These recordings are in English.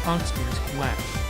Oxford is wet.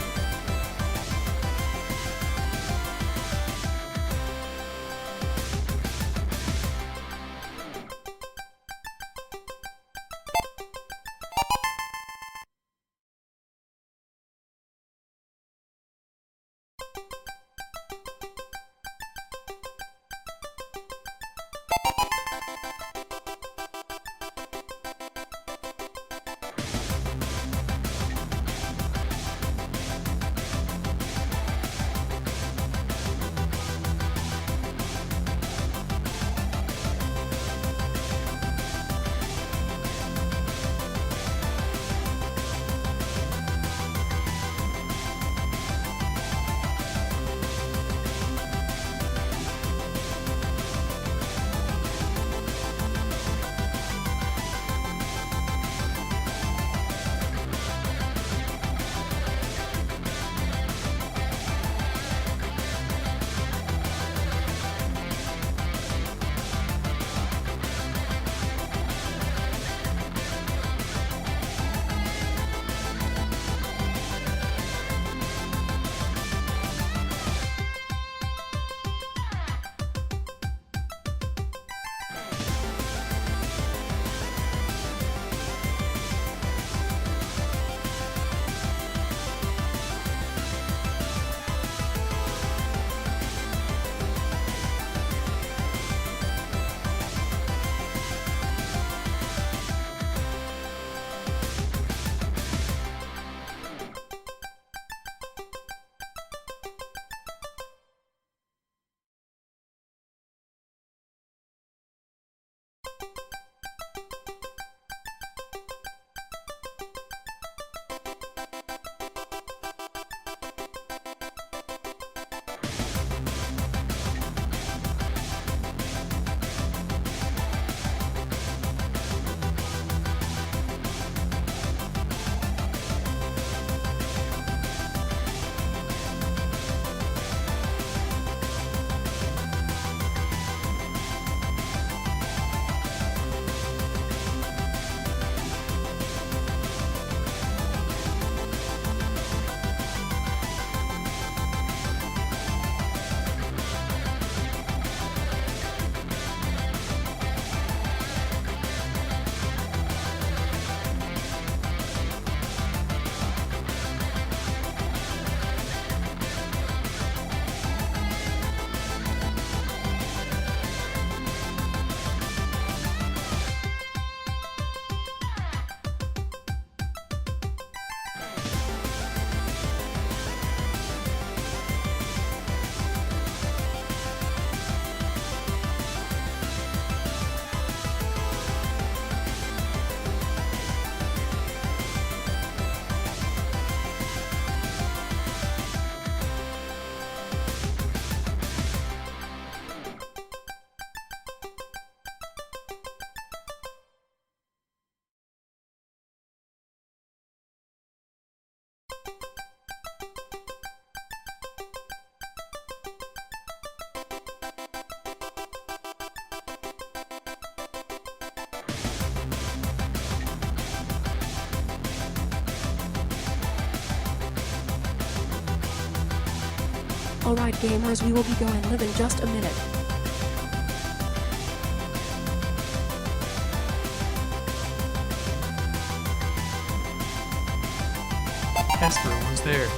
Alright gamers, we will be going live in just a minute. Esper was there.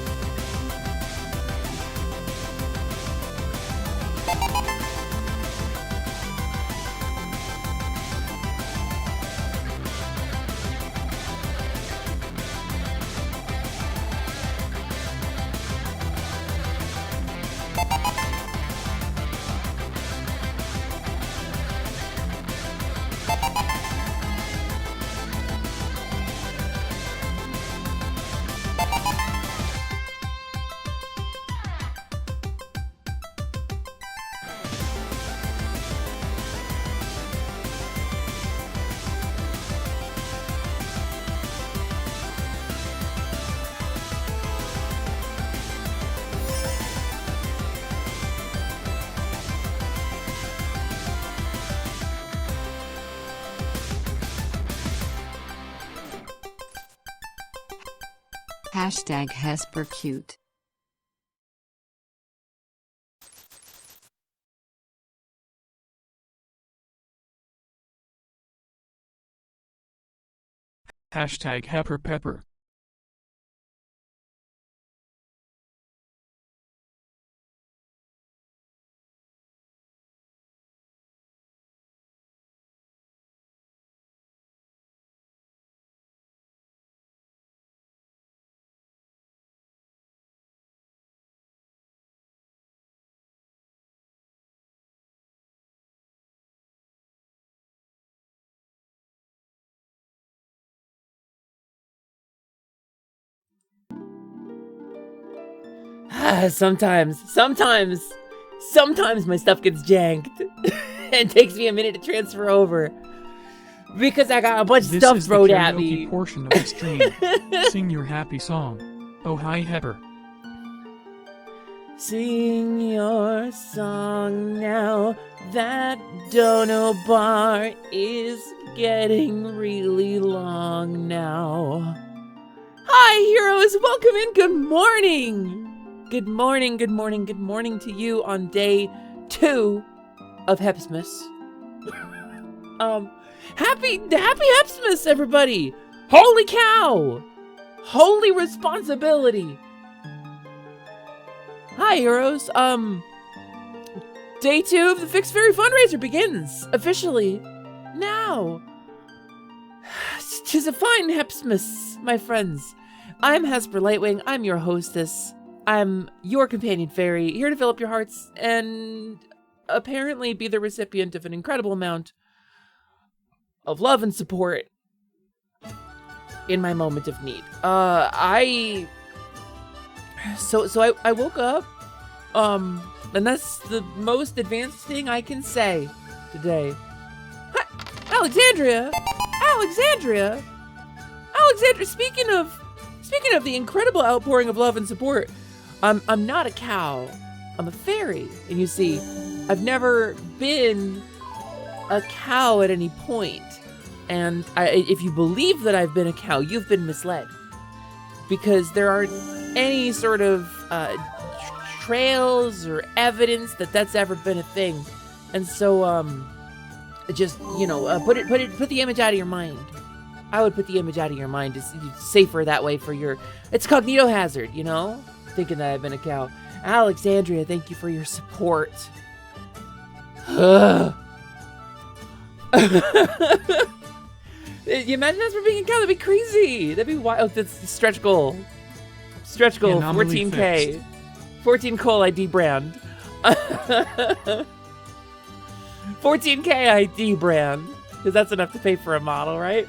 Hashtag Hesper cute. Hashtag Hepper Pepper. Sometimes my stuff gets janked and takes me a minute to transfer over because I got a bunch of stuff thrown at me. This is the karaoke portion of the stream. Sing your happy song. Oh hi Hepper. Sing your song now. That dono bar is getting really long now. Hi heroes, welcome in. Good morning. Good morning, good morning, good morning to you on day 2 of Hepsmas. Happy Hepsmas, everybody! Holy cow! Holy responsibility! Hi, heroes. Day 2 of the Fix-A-Fairy Fundraiser begins officially now. 'Tis a fine Hepsmas, my friends. I'm Hesper Lightwing. I'm your hostess. I'm your companion fairy, here to fill up your hearts and apparently be the recipient of an incredible amount of love and support in my moment of need. I woke up, and that's the most advanced thing I can say today. Hi, Alexandria, speaking of the incredible outpouring of love and support, I'm not a cow, I'm a fairy. And you see, I've never been a cow at any point. And if you believe that I've been a cow, you've been misled. Because there aren't any sort of trails or evidence that that's ever been a thing. And so, just, you know, put the image out of your mind. I would put the image out of your mind. It's safer that way for your, it's cognito hazard, you know? Thinking that I've been a cow. Alexandria, thank you for your support. You imagine us for being a cow? That'd be crazy. That'd be wild. Oh, that's stretch goal. Stretch goal, 14K. 14 Cole ID brand. 14K ID brand. Because that's enough to pay for a model, right?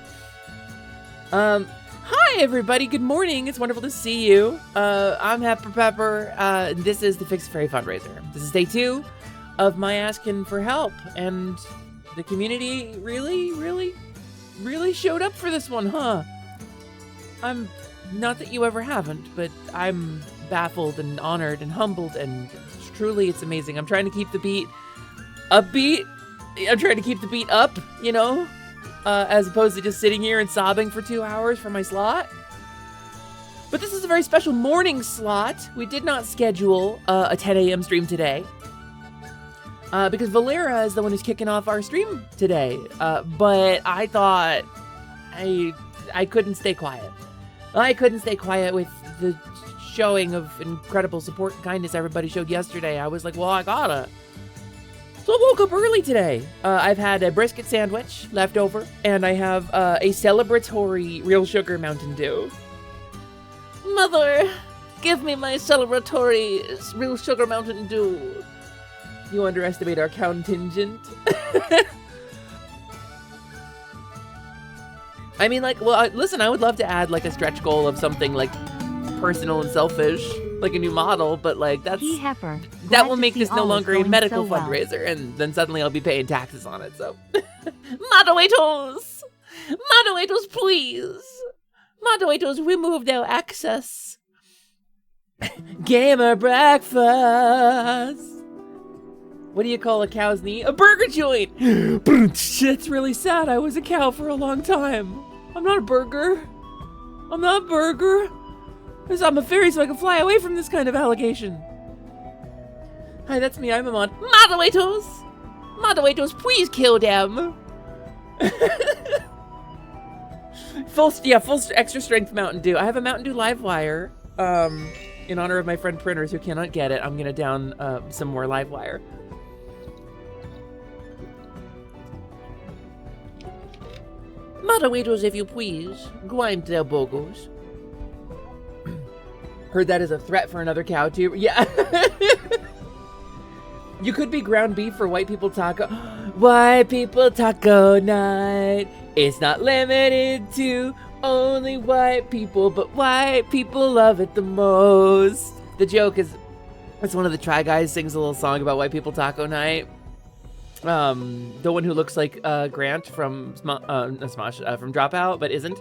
Hi everybody, good morning. It's wonderful to see you. I'm Hepper Pepper. This is the Fix-A-Fairy Fundraiser. This is day 2 of my asking for help. And the community really showed up for this one, huh? I'm, not that you ever haven't, but I'm baffled and honored and humbled, and truly it's amazing. I'm trying to keep the beat upbeat. I'm trying to keep the beat up, you know? As opposed to just sitting here and sobbing for 2 hours for my slot. But this is a very special morning slot. We did not schedule a 10 a.m. stream today. Because Valera is the one who's kicking off our stream today. But I thought I couldn't stay quiet. I couldn't stay quiet with the showing of incredible support and kindness everybody showed yesterday. I was like, well, I gotta. So I woke up early today. I've had a brisket sandwich left over, and I have a celebratory real sugar Mountain Dew. Mother, give me my celebratory real sugar Mountain Dew. You underestimate our contingent. I mean, like, well, listen, I would love to add, like, a stretch goal of something, like, personal and selfish, like a new model, but, like, that will make this no longer a medical fundraiser, and then suddenly I'll be paying taxes on it, so. Moderators, please. Moderators, remove their access. Gamer breakfast. What do you call a cow's knee? A burger joint! It's really sad. I was a cow for a long time. I'm not a burger. I'm not a burger. I'm a fairy so I can fly away from this kind of allegation. Hi, that's me. I'm a mod. Moderators! Moderators, please kill them! full extra strength Mountain Dew. I have a Mountain Dew live wire. In honor of my friend Printers who cannot get it, I'm gonna down some more live wire. Moderators, if you please. Grind their bogos. Heard that as a threat for another cow too. Yeah. You could be ground beef for white people taco. White people taco night. It's not limited to only white people, but white people love it the most. The joke is, it's one of the Try Guys sings a little song about white people taco night. The one who looks like Grant from Smosh, from Dropout, but isn't.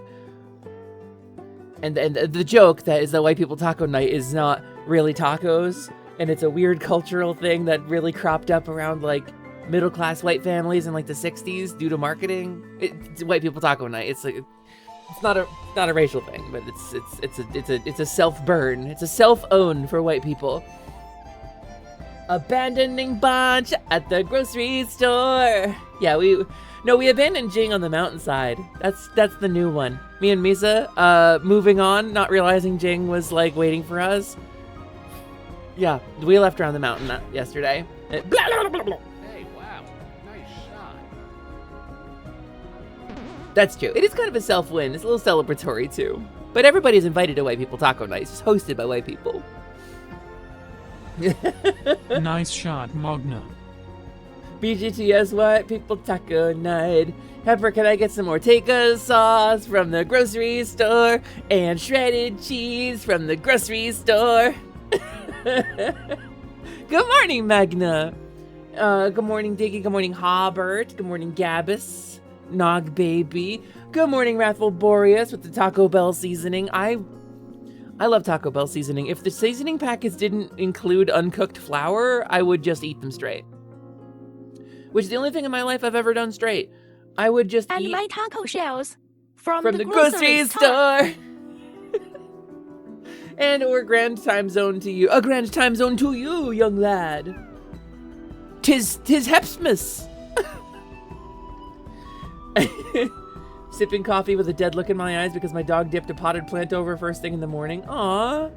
And the joke that is that white people taco night is not really tacos, and it's a weird cultural thing that really cropped up around like middle-class white families in like the 60s due to marketing. It's white people taco night. It's like, it's not a racial thing, but it's a self-burn. It's a self-own for white people. Abandoning bunch at the grocery store. Yeah, we abandoned Jing on the mountainside. That's the new one. Me and Misa, moving on, not realizing Jing was like waiting for us. Yeah, we left her on the mountain yesterday. Hey, wow, nice shot. That's true. It is kind of a self-win. It's a little celebratory too. But everybody's invited to White People Taco Night. It's just hosted by white people. Nice shot, Magna. BGTS White People Taco Night. Pepper, can I get some Ortega sauce from the grocery store? And shredded cheese from the grocery store. Good morning, Magna. Good morning, Diggy. Good morning, Hobbert. Good morning, Gabus. Nog Baby. Good morning, Wrathful Boreas with the Taco Bell seasoning. I love Taco Bell seasoning. If the seasoning packets didn't include uncooked flour, I would just eat them straight. Which is the only thing in my life I've ever done straight. I would just And eat my taco shells from the grocery store. And or grand time zone to you. A grand time zone to you, young lad. Tis Hepsmas. Sipping coffee with a dead look in my eyes because my dog dipped a potted plant over first thing in the morning. Aww.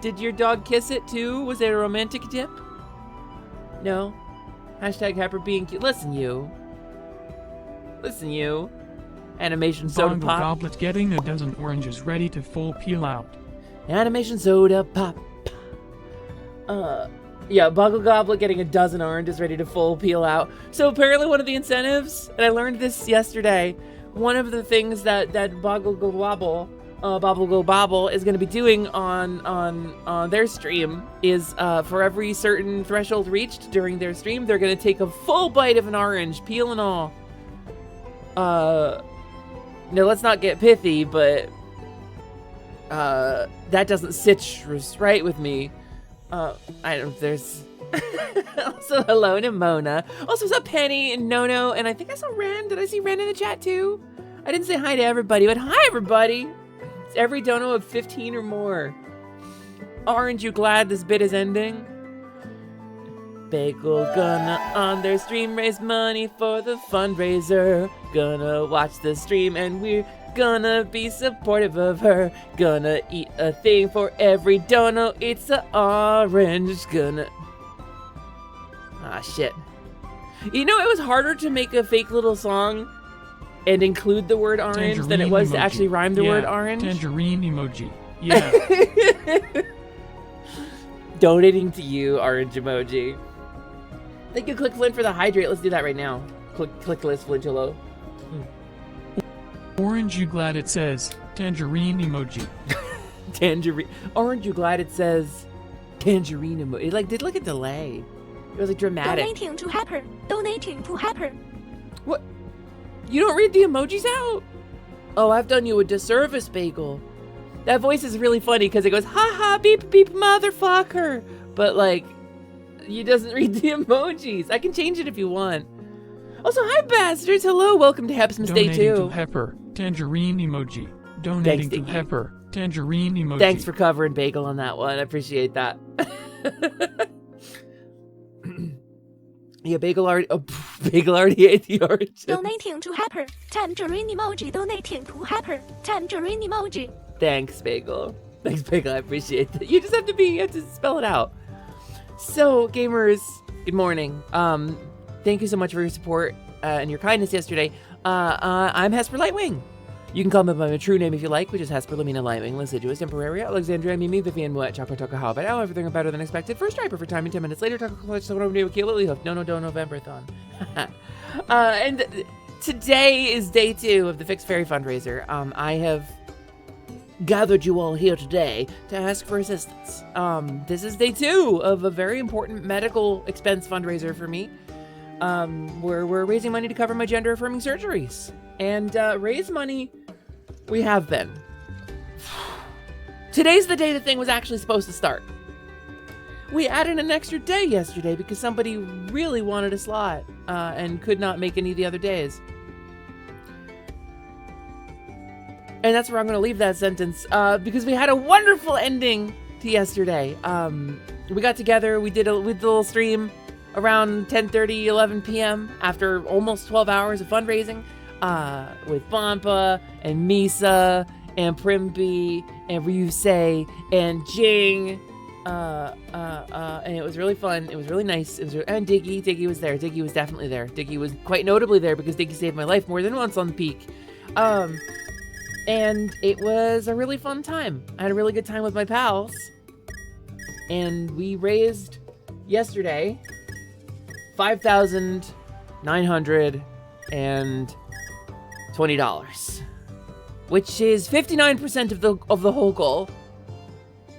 Did your dog kiss it too? Was it a romantic dip? No. Hashtag Happer being cute. Listen, you. Animation soda Bongo pop. Goblet getting a dozen oranges ready to full peel out. Animation soda pop. Yeah, Boggle Goblet getting a dozen oranges ready to full peel out. So apparently one of the incentives, and I learned this yesterday, one of the things that Boggle Go Bobble is going to be doing on their stream is for every certain threshold reached during their stream, they're going to take a full bite of an orange, peel and all. No, let's not get pithy, but that doesn't sit right with me. I don't, there's also hello to Mona. Also, what's up, Penny and Nono? And I think I saw Ren. Did I see Ren in the chat too? I didn't say hi to everybody, but hi, everybody. It's every dono of 15 or more. Aren't you glad this bit is ending? Bagel gonna on their stream raise money for the fundraiser. Gonna watch the stream and we're gonna be supportive of her. Gonna eat a thing for every dono. It's an orange. Gonna... Ah, shit. You know, it was harder to make a fake little song and include the word orange than it was to actually rhyme the word orange. Tangerine emoji. Yeah. Donating to you, orange emoji. Thank you, Click Flint, for the hydrate. Let's do that right now. Click list, Flint, hello. Orange, you glad it says tangerine emoji. Tangerine. Orange, you glad it says tangerine emoji. It like did like a delay. It was like dramatic. Donating to Hyper. Donating to Hyper. What? You don't read the emojis out? Oh, I've done you a disservice, Bagel. That voice is really funny because it goes, ha ha, beep beep, motherfucker. But like, he doesn't read the emojis. I can change it if you want. Also, hi, bastards. Hello, welcome to Hepsmas Day 2. Donating to Pepper. Tangerine emoji. Donating Thanks, to Pepper. Tangerine emoji. Thanks for covering Bagel on that one. I appreciate that. Yeah, Bagel already ate the orange. Donating to Hyper. Tangerine emoji. Donating to Hyper. Tangerine emoji. Thanks, Bagel. Thanks, Bagel. I appreciate that. You have to spell it out. So, gamers, good morning. Thank you so much for your support and your kindness yesterday. I'm Hesper Lightwing. You can call me by my true name if you like, which is Hesper Lamina Lightwing, Liciduous, Temporaria, Alexandria, Mimi, Vivian, Moet, Chocolate, Toka, How About Now, Everything are Better Than Expected, First Striper for Timing, 10 minutes later, Taco Clutch, Someone Over New, Keel, Lilyhoof, No, November-thon. And today is day 2 of the Fix-A-Fairy Fundraiser. I have gathered you all here today to ask for assistance. This is day 2 of a very important medical expense fundraiser for me. Where we're raising money to cover my gender-affirming surgeries. And raise money, we have been. Today's the day the thing was actually supposed to start. We added an extra day yesterday because somebody really wanted a slot and could not make any of the other days. And that's where I'm going to leave that sentence because we had a wonderful ending to yesterday. We got together, we did a little stream around 10:30, 11 p.m. after almost 12 hours of fundraising with Bompa and Misa and Primby and Ryusei and Jing. And it was really fun. It was really nice. And Diggy. Diggy was there. Diggy was definitely there. Diggy was quite notably there because Diggy saved my life more than once on the peak. And it was a really fun time. I had a really good time with my pals. And we raised yesterday $5,920, which is 59% of the whole goal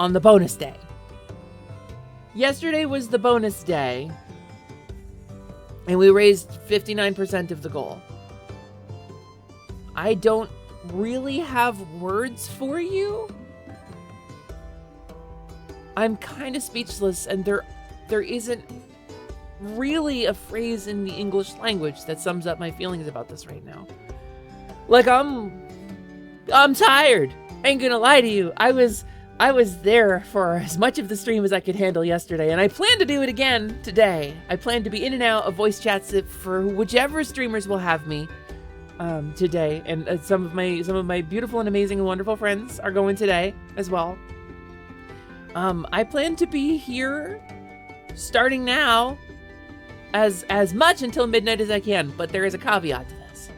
on the bonus day. Yesterday was the bonus day, and we raised 59% of the goal. I don't really have words for you. I'm kind of speechless, and there isn't really a phrase in the English language that sums up my feelings about this right now. Like, I'm tired. I ain't gonna lie to you. I was there for as much of the stream as I could handle yesterday, and I plan to do it again today. I plan to be in and out of voice chats for whichever streamers will have me today, and some of my beautiful and amazing and wonderful friends are going today as well. I plan to be here starting now as much until midnight as I can, but there is a caveat to this.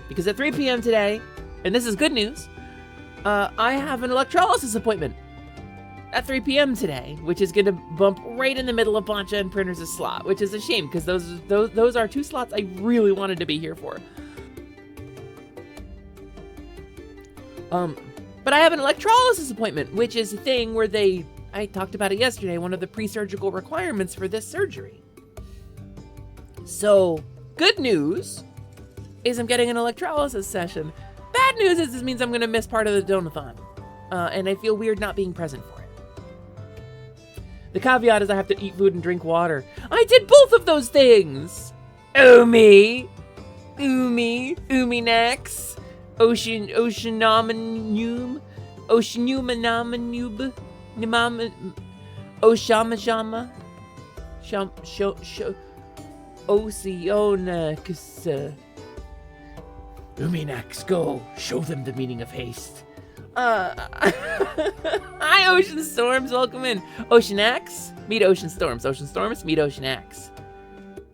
Because at 3 p.m. today, and this is good news, I have an electrolysis appointment at 3 p.m. today, which is going to bump right in the middle of Boncha and Printers' slot, which is a shame because those are 2 slots I really wanted to be here for. But I have an electrolysis appointment, which is a thing where I talked about it yesterday, one of the pre-surgical requirements for this surgery. So, good news is I'm getting an electrolysis session. Bad news is this means I'm going to miss part of the donathon. And I feel weird not being present for it. The caveat is I have to eat food and drink water. I did both of those things! Umi Nex. Oceanumanube. Nimama, Oshamajama, Oceanax. Uminax, go. Show them the meaning of haste. Hi, Ocean Storms. Welcome in. Oceanax, meet Ocean Storms. Ocean Storms, meet Oceanax.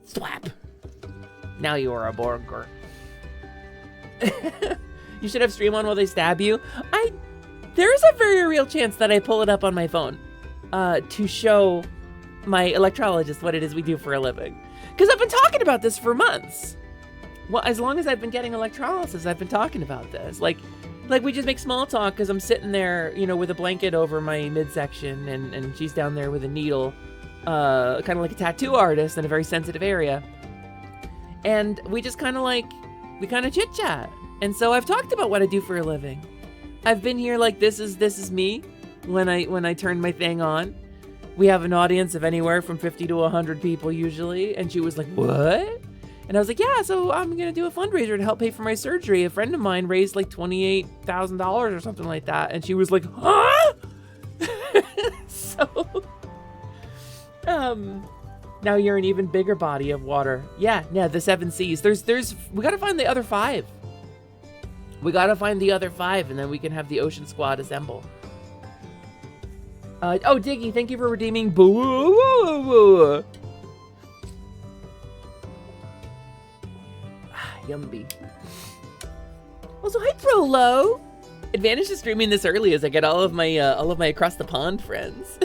Swap. Now you are a Borger. You should have stream on while they stab you. There is a very real chance that I pull it up on my phone to show my electrologist what it is we do for a living. Because I've been talking about this for months. Well, as long as I've been getting electrolysis, I've been talking about this. Like we just make small talk because I'm sitting there, with a blanket over my midsection and she's down there with a needle, kind of like a tattoo artist in a very sensitive area. And we just kind of chit chat. And so I've talked about what I do for a living. I've been here like this is me when I turn my thing on. We have an audience of anywhere from 50 to 100 people usually, and she was like, "What?" And I was like, yeah, so I'm going to do a fundraiser to help pay for my surgery. A friend of mine raised like $28,000 or something like that. And she was like, huh? So, now you're an even bigger body of water. Yeah, the 7 Seas. We got to find the other 5. We got to find the other 5 and then we can have the Ocean Squad assemble. Oh, Diggy, thank you for redeeming Boo. Yummy. Also, hi Prolo. Advantage to streaming this early is I get all of my across the pond friends.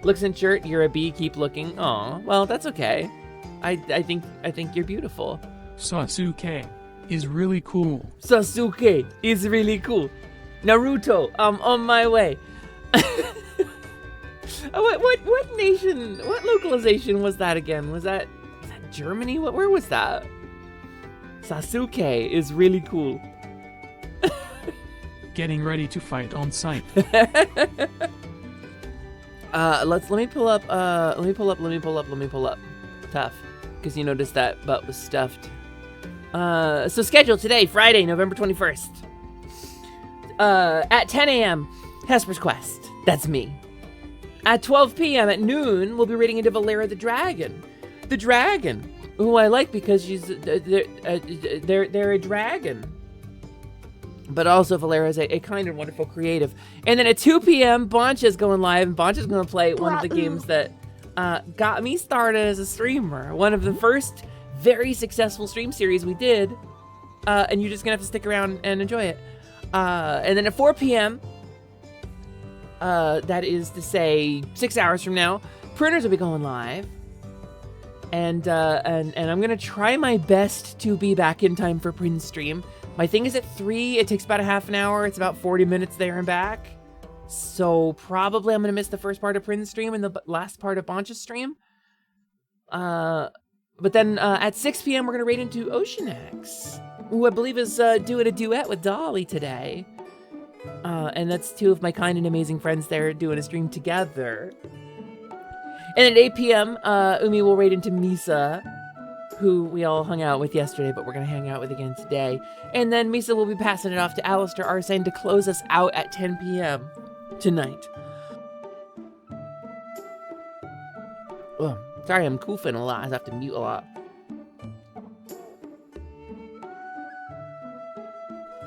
Looks in shirt, you're a bee, keep looking. Aw, well, that's okay. I think you're beautiful. Sasuke is really cool. Sasuke is really cool. Naruto, I'm on my way. What nation, what localization was that again? Was that Germany? Where was that? Sasuke is really cool. Getting ready to fight on site. Let me pull up. Tough, because you noticed that butt was stuffed. So schedule today, Friday, November 21st. At 10 a.m., Hesper's Quest. That's me. At 12 p.m. at noon, we'll be reading into Valera the Dragon. The dragon, who I like because she's they're a dragon. But also Valera is a kind and wonderful creative. And then at 2 p.m., Boncha's going live, and Boncha's going to play one of the games that got me started as a streamer. One of the first very successful stream series we did. And you're just going to have to stick around and enjoy it. And then at 4 p.m., that is to say 6 hours from now, Pruners will be going live. And I'm going to try my best to be back in time for Prin's stream. My thing is at 3. It takes about a half an hour. It's about 40 minutes there and back. So probably I'm going to miss the first part of Prin's stream and the last part of Boncha's stream. But then at 6 p.m. we're going to raid into Ocean X, who I believe is doing a duet with Dolly today. And that's 2 of my kind and amazing friends there doing a stream together. And at 8 p.m., Umi will raid into Misa, who we all hung out with yesterday, but we're going to hang out with again today. And then Misa will be passing it off to Alistair Arsene to close us out at 10 p.m. tonight. Oh, sorry, I'm coughing a lot. I have to mute a lot.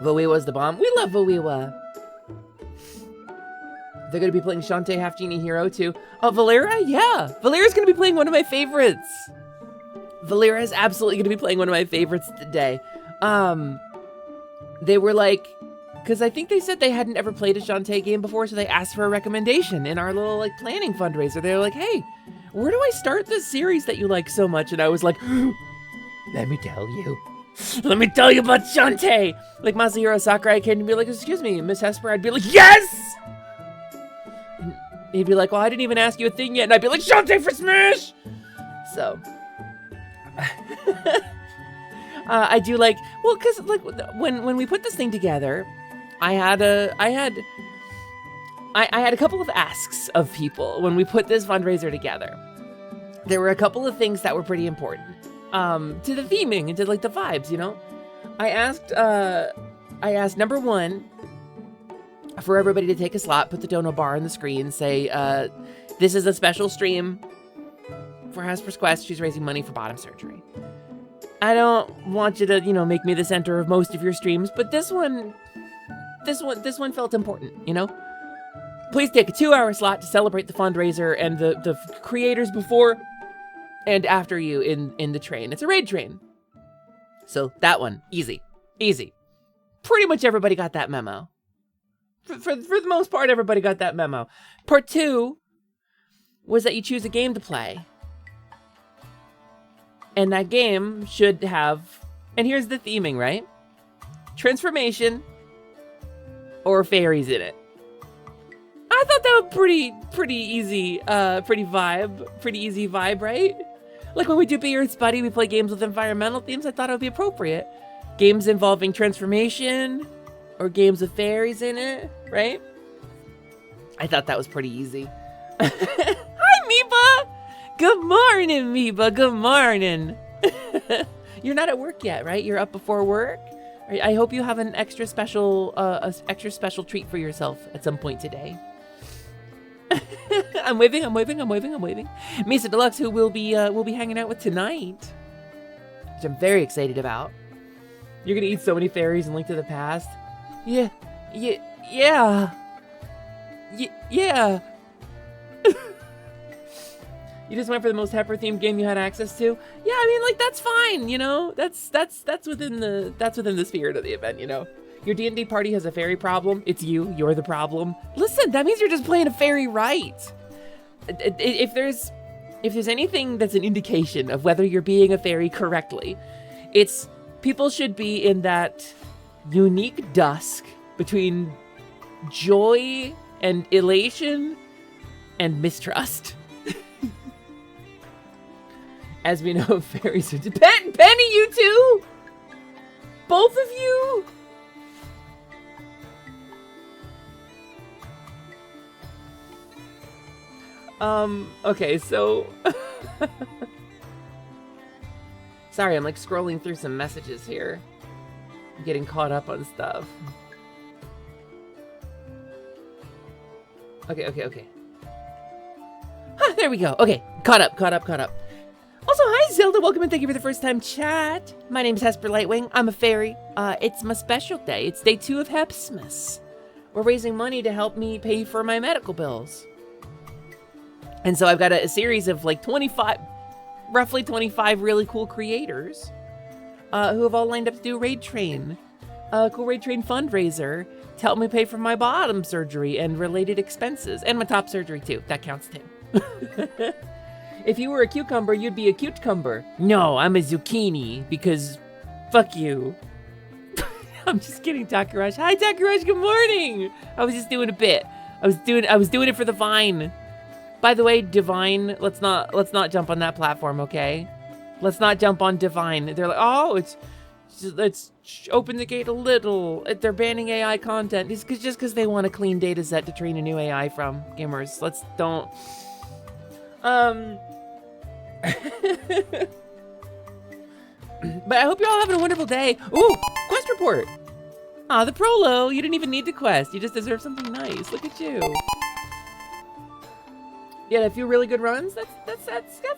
Voewa's the bomb. We love Voewa. They're going to be playing Shantae Half Genie Hero too. Oh, Valera? Yeah. Valera's going to be playing one of my favorites. Valera is absolutely going to be playing one of my favorites today. They were like, because I think they said they hadn't ever played a Shantae game before, so they asked for a recommendation in our little like planning fundraiser. They were like, hey, where do I start this series that you like so much? And I was like, let me tell you. Let me tell you about Shantae. Like Masahiro Sakurai can be like, excuse me, Miss Hesper. I'd be like, yes! He'd be like, well, I didn't even ask you a thing yet. And I'd be like, Shantae for Smash! So. I do like, well, because like when we put this thing together, I had a couple of asks of people when we put this fundraiser together. There were a couple of things that were pretty important to the theming and to like the vibes, you know. I asked number 1 for everybody to take a slot, put the dono bar on the screen, say this is a special stream for Hesper's Quest. She's raising money for bottom surgery. I don't want you to, you know, make me the center of most of your streams, but this one felt important, you know? Please take a 2-hour slot to celebrate the fundraiser and the creators before and after you in the train. It's a raid train. So that one, easy. Pretty much everybody got that memo. For the most part, everybody got that memo. Part 2 was that you choose a game to play. And that game should have, and here's the theming, right? Transformation or fairies in it. I thought that was pretty easy, pretty easy vibe, right? Like when we do Be Earth's Buddy, we play games with environmental themes. I thought it would be appropriate. Games involving transformation or games with fairies in it, right? I thought that was pretty easy. Hi, Meepa! Good morning, Meba. Good morning. You're not at work yet, right? You're up before work. I hope you have an extra special treat for yourself at some point today. I'm waving. Mesa Deluxe, who we'll be hanging out with tonight, which I'm very excited about. You're gonna eat so many fairies and Link to the Past. Yeah. You just went for the most Hepper themed game you had access to. Yeah, I mean, like, that's fine, you know. That's within the spirit of the event, you know. Your D&D party has a fairy problem. It's you. You're the problem. Listen, that means you're just playing a fairy right. If there's anything that's an indication of whether you're being a fairy correctly, it's people should be in that unique dusk between joy and elation and mistrust. As we know, fairies are... Penny, you too? Both of you? Okay, so... Sorry, I'm like scrolling through some messages here. I'm getting caught up on stuff. Okay. Ah, there we go. Okay, caught up. Also, hi Zelda, welcome and thank you for the first time chat. My name's Hesper Lightwing, I'm a fairy. It's my special day. It's day 2 of Hepsmas. We're raising money to help me pay for my medical bills. And so I've got a series of like roughly 25 really cool creators who have all lined up to do Raid Train. Cool Raid Train fundraiser to help me pay for my bottom surgery and related expenses. And my top surgery too, that counts too. If you were a cucumber, you'd be a cucumber. No, I'm a zucchini because fuck you. I'm just kidding, Takarash. Hi, Takarash. Good morning. I was just doing a bit. I was doing it for the Vine. By the way, Divine, let's not jump on that platform, okay? Let's not jump on Divine. They're like, oh, let's open the gate a little. They're banning AI content. It's just because they want a clean data set to train a new AI from. Gamers, let's don't. But I hope you're all having a wonderful day. Ooh, quest report. Ah, the Prolo. You didn't even need to quest. You just deserve something nice. Look at you. Yeah, a few really good runs. That's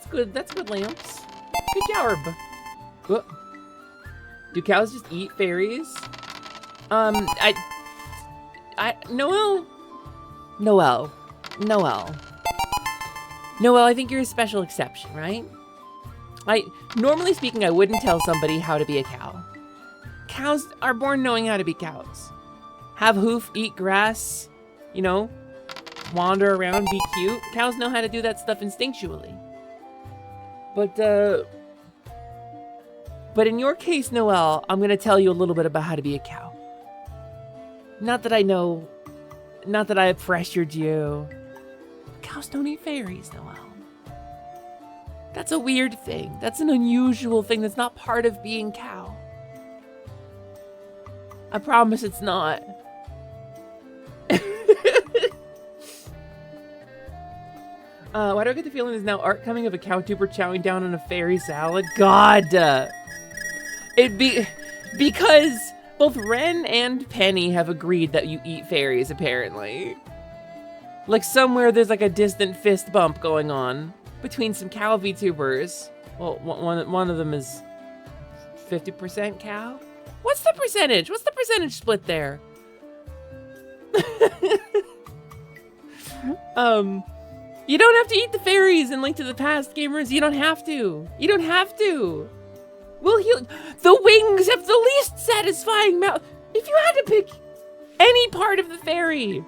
good. That's good, Lamps. Good job. Whoa. Do cows just eat fairies? Noel, I think you're a special exception, right? Normally speaking, I wouldn't tell somebody how to be a cow. Cows are born knowing how to be cows. Have hoof, eat grass, you know, wander around, be cute. Cows know how to do that stuff instinctually. But in your case, Noel, I'm gonna tell you a little bit about how to be a cow. Not that I pressured you. Cows don't eat fairies, Noel. That's a weird thing. That's an unusual thing that's not part of being cow. I promise it's not. Why do I get the feeling there's now art coming of a cow tuber chowing down on a fairy salad? God! Because both Ren and Penny have agreed that you eat fairies, apparently. Like somewhere there's like a distant fist bump going on between some cow VTubers. Well, one of them is 50% cow? What's the percentage? What's the percentage split there? You don't have to eat the fairies in Link to the Past, gamers. You don't have to. You don't have to. We'll heal. The wings have the least satisfying mouth. If you had to pick any part of the fairy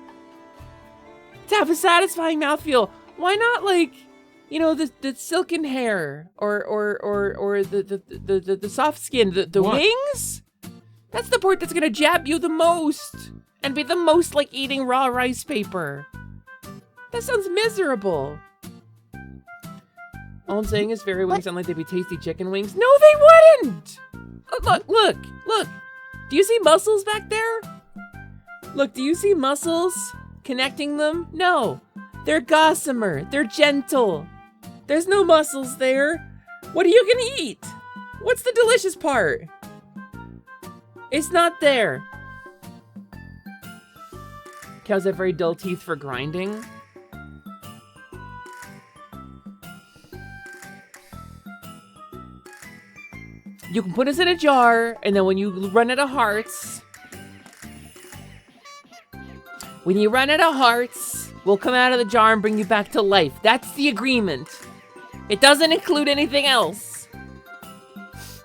to have a satisfying mouthfeel, why not, like, you know, the silken hair or the soft skin, the wings? That's the part that's gonna jab you the most and be the most like eating raw rice paper. That sounds miserable. All I'm saying is fairy wings sound like they'd be tasty chicken wings. No, they wouldn't! Look. Do you see muscles back there? Look, do you see muscles connecting them? No, they're gossamer, they're gentle. There's no mussels there. What are you gonna eat? What's the delicious part? It's not there. Cows have very dull teeth for grinding. You can put us in a jar, and then when you run out of hearts, we'll come out of the jar and bring you back to life. That's the agreement. It doesn't include anything else.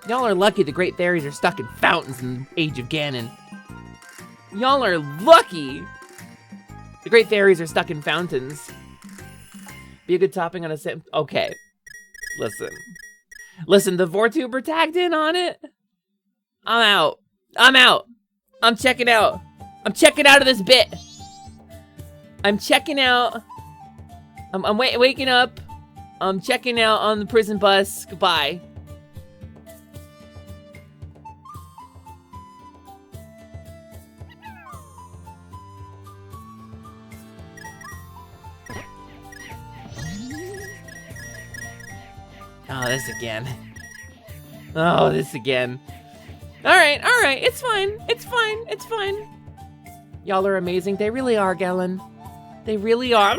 Y'all are lucky the great fairies are stuck in fountains in the Age of Ganon. Y'all are lucky the great fairies are stuck in fountains. Be a good topping on a sim. Okay. Listen, the VorTuber tagged in on it. I'm out. I'm checking out. I'm checking out of this bit. I'm checking out. I'm waking up. I'm checking out on the prison bus. Goodbye. Oh, this again. Oh, this again. All right. It's fine. Y'all are amazing. They really are, Galen. They really are.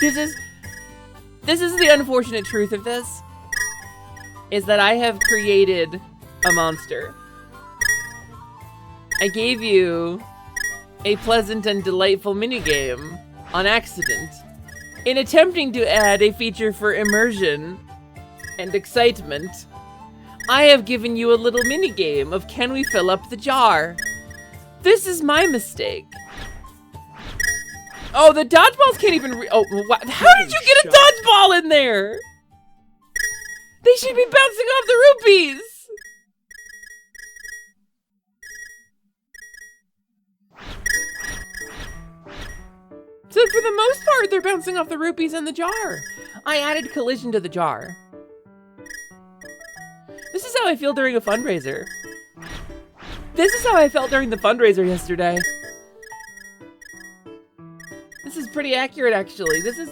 This is the unfortunate truth of this, is that I have created a monster. I gave you a pleasant and delightful minigame on accident, in attempting to add a feature for immersion and excitement. I have given you a little minigame of can we fill up the jar? This is my mistake. Oh, the dodgeballs can't even how did you get a dodgeball in there? They should be bouncing off the rupees. So for the most part, they're bouncing off the rupees in the jar. I added collision to the jar. This is how I feel during a fundraiser. This is how I felt during the fundraiser yesterday. This is pretty accurate, actually. This is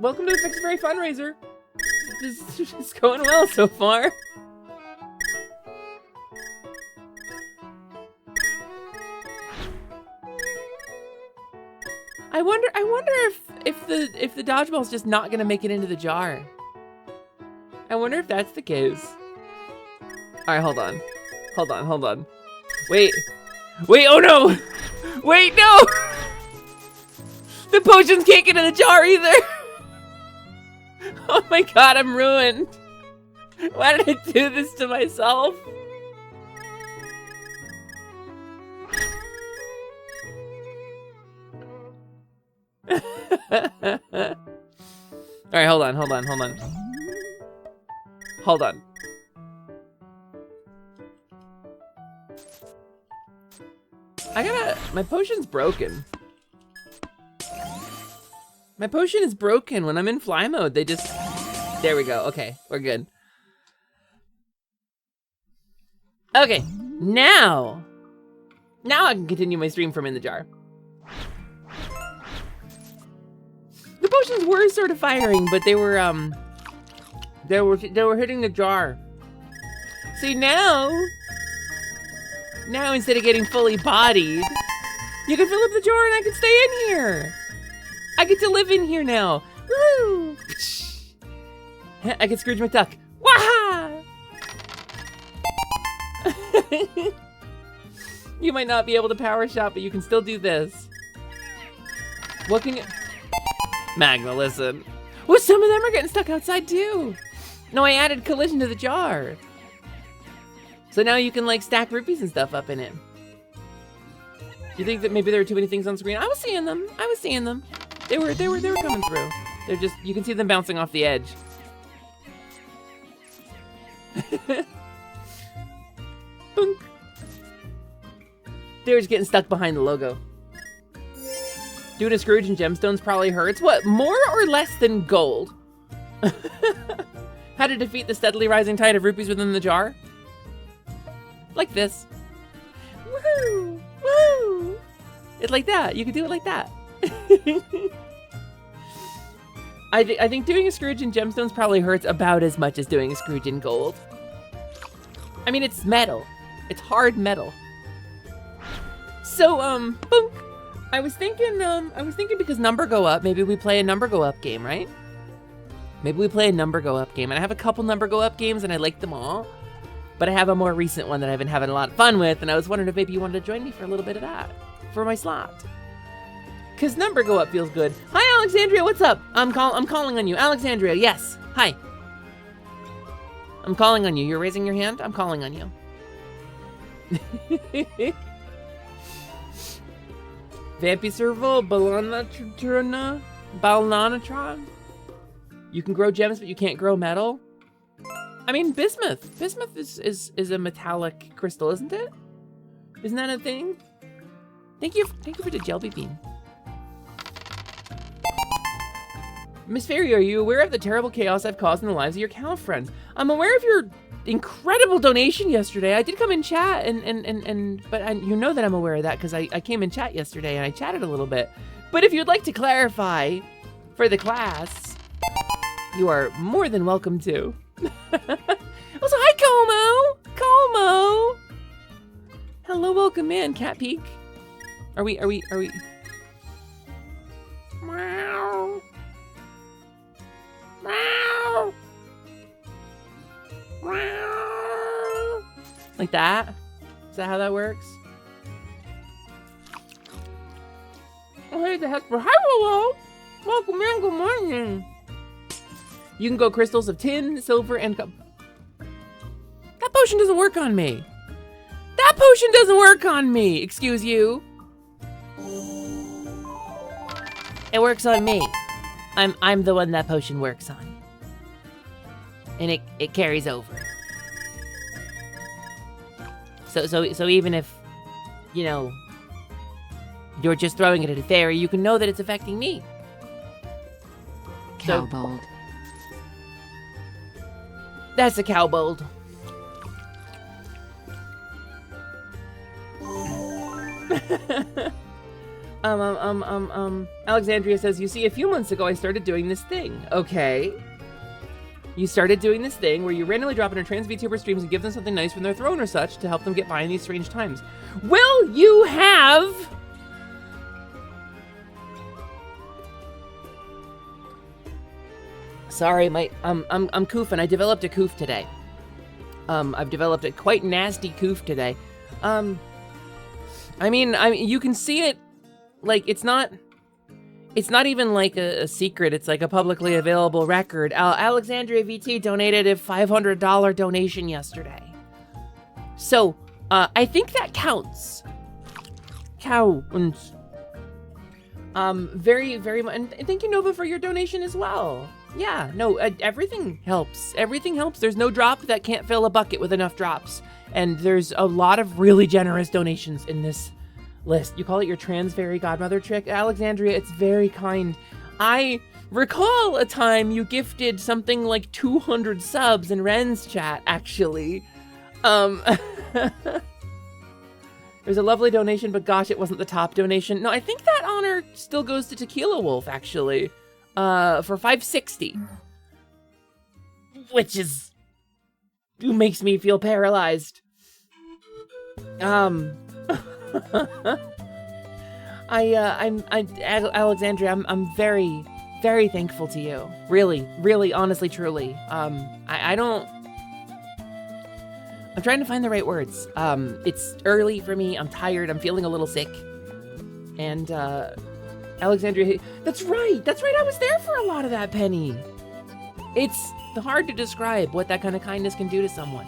welcome to the Fix-A-Fairy Fundraiser. This is going well so far. I wonder if the dodgeball's just not gonna make it into the jar. I wonder if that's the case. All right, hold on. Wait, oh no! Wait, no! The potions can't get in the jar either! Oh my god, I'm ruined. Why did I do this to myself? Alright, hold on. Hold on. My potion's broken. My potion is broken. When I'm in fly mode, they just... There we go. Okay, we're good. Okay, now I can continue my stream from in the jar. The potions were sort of firing, but they were hitting the jar. See, now instead of getting fully bodied, you can fill up the jar and I can stay in here. I get to live in here now. Woo! I can Scrooge McDuck. Waha! You might not be able to power shot, but you can still do this. What can you... Magna, listen. Well, some of them are getting stuck outside too. No, I added collision to the jar. So now you can like stack rupees and stuff up in it. Do you think that maybe there were too many things on screen? I was seeing them. They were coming through. They're just, you can see them bouncing off the edge. Boink. They were just getting stuck behind the logo. Doing a Scrooge and gemstones probably hurts. What, more or less than gold? How to defeat the steadily rising tide of rupees within the jar? Like this. Woo! Woo! It's like that. You can do it like that. I think doing a Scrooge in gemstones probably hurts about as much as doing a Scrooge in gold. I mean, it's metal. It's hard metal. So, boom. I was thinking because number go up, maybe we play a number go up game, right? Maybe we play a number go up game. And I have a couple number go up games and I like them all. But I have a more recent one that I've been having a lot of fun with, and I was wondering if maybe you wanted to join me for a little bit of that for my slot. Cause number go up feels good. Hi, Alexandria, what's up? I'm calling on you. Alexandria, yes. Hi. I'm calling on you. You're raising your hand? I'm calling on you. Vampy Serval, Balanatron. You can grow gems, but you can't grow metal. I mean, bismuth. Bismuth is a metallic crystal, isn't it? Isn't that a thing? Thank you for the jelly bean. Miss Fairy, are you aware of the terrible chaos I've caused in the lives of your cow friends? I'm aware of your incredible donation yesterday. I did come in chat, but you know that I'm aware of that because I came in chat yesterday and I chatted a little bit. But if you'd like to clarify for the class, you are more than welcome to. Also, hi, Como! Hello, welcome in, Cat Peak. Are we? Meow. Meow. Meow. Like that? Is that how that works? Oh, hey, the Hesper. Hi, hello. Welcome in, good morning. You can go crystals of tin, silver, and that potion doesn't work on me. That potion doesn't work on me. Excuse you. It works on me. I'm the one that potion works on. And it carries over. So even if, you know, you're just throwing it at a fairy, you can know that it's affecting me. Cowbold. That's a cowbold. Alexandria says, you see, a few months ago I started doing this thing. Okay. You started doing this thing where you randomly drop in a trans VTuber streams and give them something nice from their throne or such to help them get by in these strange times. Well, you have... Sorry, I'm koofing. I developed a koof today. I've developed a quite nasty koof today. I mean, you can see it, like, it's not even like a secret. It's like a publicly available record. Alexandria VT donated a $500 donation yesterday. So, I think that counts. Counts. Very, very much. And thank you, Nova, for your donation as well. Yeah, no, everything helps. Everything helps. There's no drop that can't fill a bucket with enough drops. And there's a lot of really generous donations in this list. You call it your trans fairy godmother trick? Alexandria, it's very kind. I recall a time you gifted something like 200 subs in Ren's chat, actually. There's a lovely donation, but gosh, it wasn't the top donation. No, I think that honor still goes to Tequila Wolf, actually. For $560, which makes me feel paralyzed. Alexandria, I'm very, very thankful to you. Really, really, honestly, truly. I'm trying to find the right words. It's early for me. I'm tired. I'm feeling a little sick, and Alexandria, that's right, I was there for a lot of that, Penny. It's hard to describe what that kind of kindness can do to someone.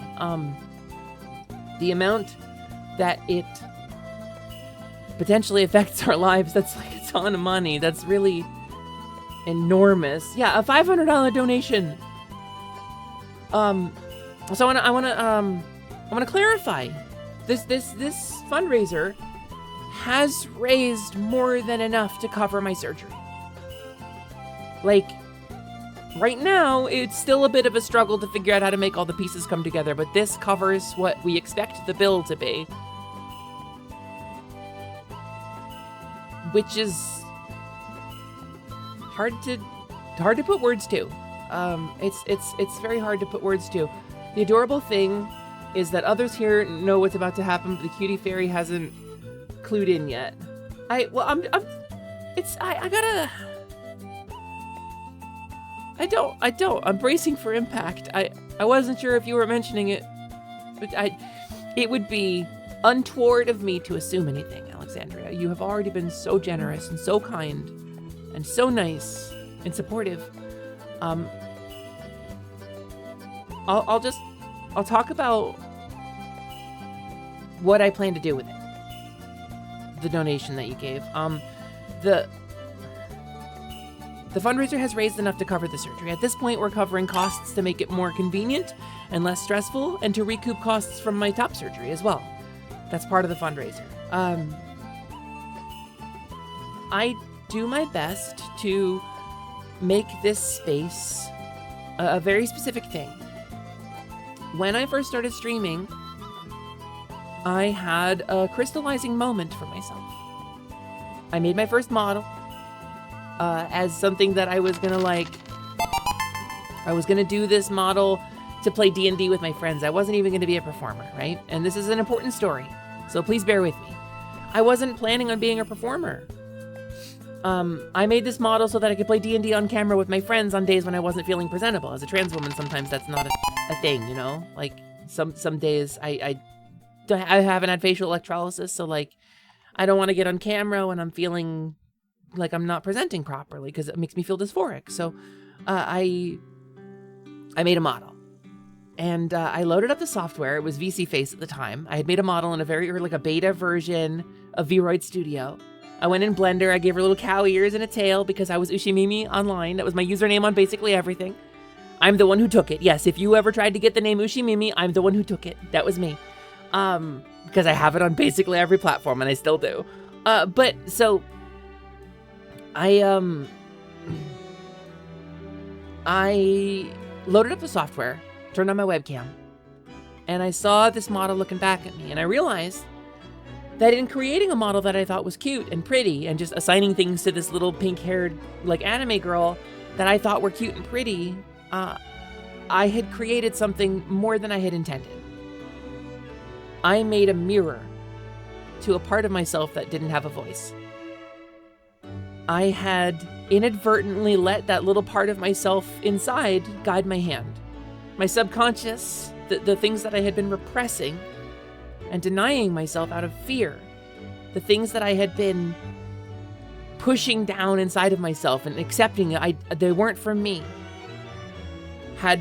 The amount that it potentially affects our lives, that's like a ton of money. That's really enormous. Yeah, a $500 donation. So I want to clarify. This fundraiser has raised more than enough to cover my surgery. Like, right now, it's still a bit of a struggle to figure out how to make all the pieces come together, but this covers what we expect the build to be. Which is hard to put words to. It's very hard to put words to. The adorable thing is that others here know what's about to happen, but the cutie fairy hasn't clued in yet. I'm bracing for impact. I wasn't sure if you were mentioning it, but it would be untoward of me to assume anything, Alexandria. You have already been so generous and so kind and so nice and supportive. I'll talk about what I plan to do with it. The donation that you gave. The fundraiser has raised enough to cover the surgery. At this point, we're covering costs to make it more convenient and less stressful, and to recoup costs from my top surgery as well. That's part of the fundraiser. I do my best to make this space a very specific thing. When I first started streaming, I had a crystallizing moment for myself. I made my first model as something that I was gonna do this model to play D&D with my friends. I wasn't even gonna be a performer, right? And this is an important story, so please bear with me. I wasn't planning on being a performer. I made this model so that I could play D&D on camera with my friends on days when I wasn't feeling presentable. As a trans woman, sometimes that's not a thing, you know? Like, some days I haven't had facial electrolysis, so, like, I don't want to get on camera when I'm feeling like I'm not presenting properly, because it makes me feel dysphoric. So, I made a model. And I loaded up the software. It was VC Face at the time. I had made a model in a a beta version of Vroid Studio. I went in Blender. I gave her little cow ears and a tail because I was Ushimimi online. That was my username on basically everything. I'm the one who took it. Yes, if you ever tried to get the name Ushimimi, I'm the one who took it. That was me. Because I have it on basically every platform, and I still do. But so I loaded up the software, turned on my webcam, and I saw this model looking back at me, and I realized that in creating a model that I thought was cute and pretty, and just assigning things to this little pink-haired, like, anime girl that I thought were cute and pretty, I had created something more than I had intended. I made a mirror to a part of myself that didn't have a voice. I had inadvertently let that little part of myself inside guide my hand. My subconscious, the things that I had been repressing and denying myself out of fear, the things that I had been pushing down inside of myself and accepting they weren't for me, had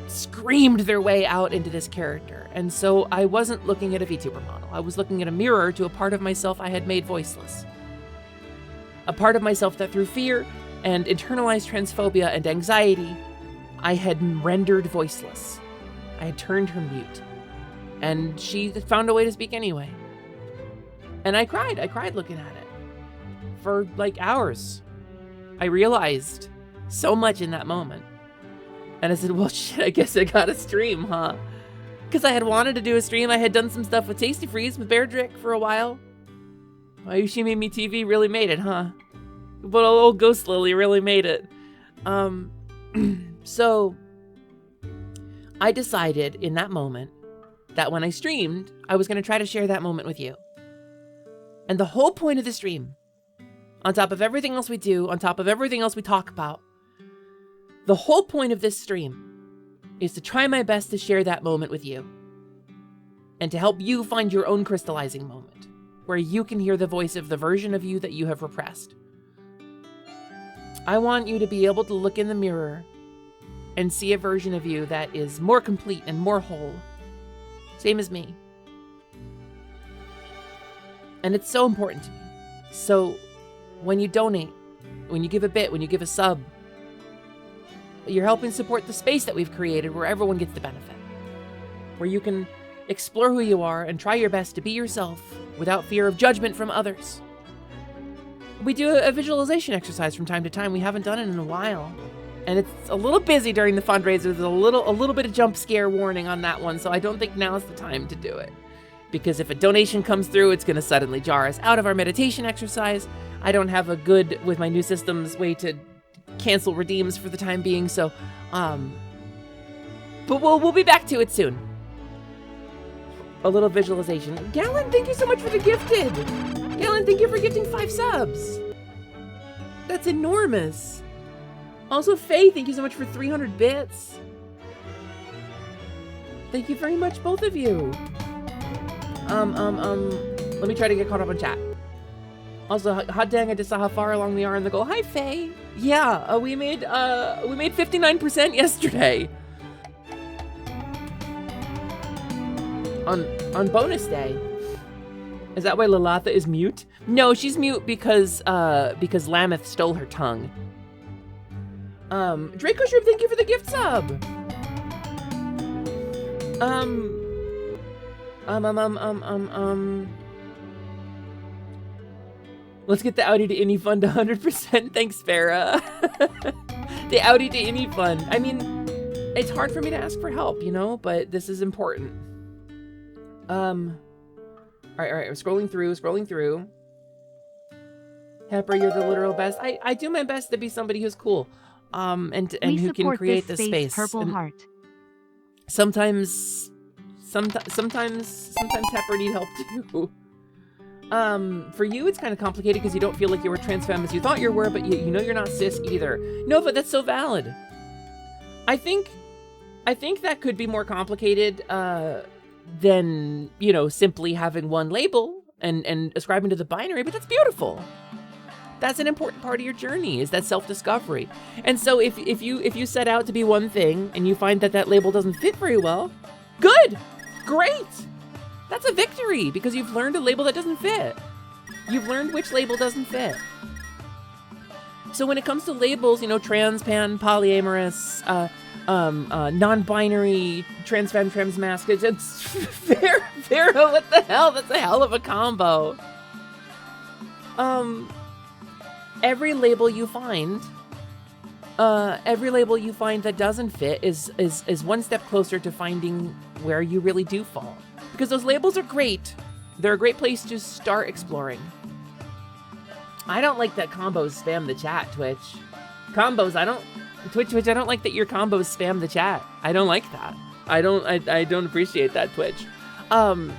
screamed their way out into this character. And so I wasn't looking at a VTuber model. I was looking at a mirror to a part of myself I had made voiceless. A part of myself that through fear and internalized transphobia and anxiety, I had rendered voiceless. I had turned her mute. And she found a way to speak anyway. And I cried looking at it. For like hours. I realized so much in that moment. And I said, well, shit, I guess I gotta stream, huh? Because I had wanted to do a stream. I had done some stuff with Tasty Freeze with Beardrick for a while. Ushimimi TV really made it, huh? But old Ghost Lily really made it. So I decided in that moment that when I streamed, I was going to try to share that moment with you. And the whole point of the stream, on top of everything else we do, on top of everything else we talk about, the whole point of this stream is to try my best to share that moment with you. And to help you find your own crystallizing moment, where you can hear the voice of the version of you that you have repressed. I want you to be able to look in the mirror and see a version of you that is more complete and more whole. Same as me. And it's so important to me. So when you donate, when you give a bit, when you give a sub, you're helping support the space that we've created where everyone gets the benefit. Where you can explore who you are and try your best to be yourself without fear of judgment from others. We do a visualization exercise from time to time. We haven't done it in a while. And it's a little busy during the fundraiser. There's a little bit of jump scare warning on that one, so I don't think now's the time to do it. Because if a donation comes through, it's going to suddenly jar us out of our meditation exercise. I don't have a good, with my new systems, way to cancel redeems for the time being, so, but we'll be back to it soon. A little visualization. Galen, thank you so much for the gifted. Galen, thank you for gifting 5 subs. That's enormous. Also, Faye, thank you so much for 300 bits. Thank you very much, both of you. Let me try to get caught up on chat. Also, hot dang, I just saw how far along we are in the goal. Hi, Faye. Yeah, we made 59% yesterday. On bonus day. Is that why Lalatha is mute? No, she's mute because Lameth stole her tongue. Draco Shrimp, thank you for the gift sub. Let's get the Audi to Any Fund to 100%. Thanks, Farah. The Audi to Any Fund. I mean, it's hard for me to ask for help, you know, but this is important. All right. We're scrolling through. Pepper, you're the literal best. I do my best to be somebody who's cool. And who can create the space. Purple heart. Sometimes Pepper need help too. For you, it's kind of complicated because you don't feel like you were trans femme as you thought you were, but you know you're not cis either. No, but that's so valid. I think that could be more complicated than, you know, simply having one label and ascribing to the binary, but that's beautiful. That's an important part of your journey, is that self-discovery. And so if you set out to be one thing and you find that label doesn't fit very well, good, great. That's a victory because you've learned a label that doesn't fit. You've learned which label doesn't fit. So when it comes to labels, you know, trans, pan, polyamorous, non-binary, trans femme, trans masc, it's Vera, what the hell? That's a hell of a combo. Every label you find that doesn't fit is one step closer to finding where you really do fall. Because those labels are great. They're a great place to start exploring. I don't like that combos spam the chat, Twitch. Twitch, I don't like that your combos spam the chat. I don't like that. I don't appreciate that, Twitch. I'm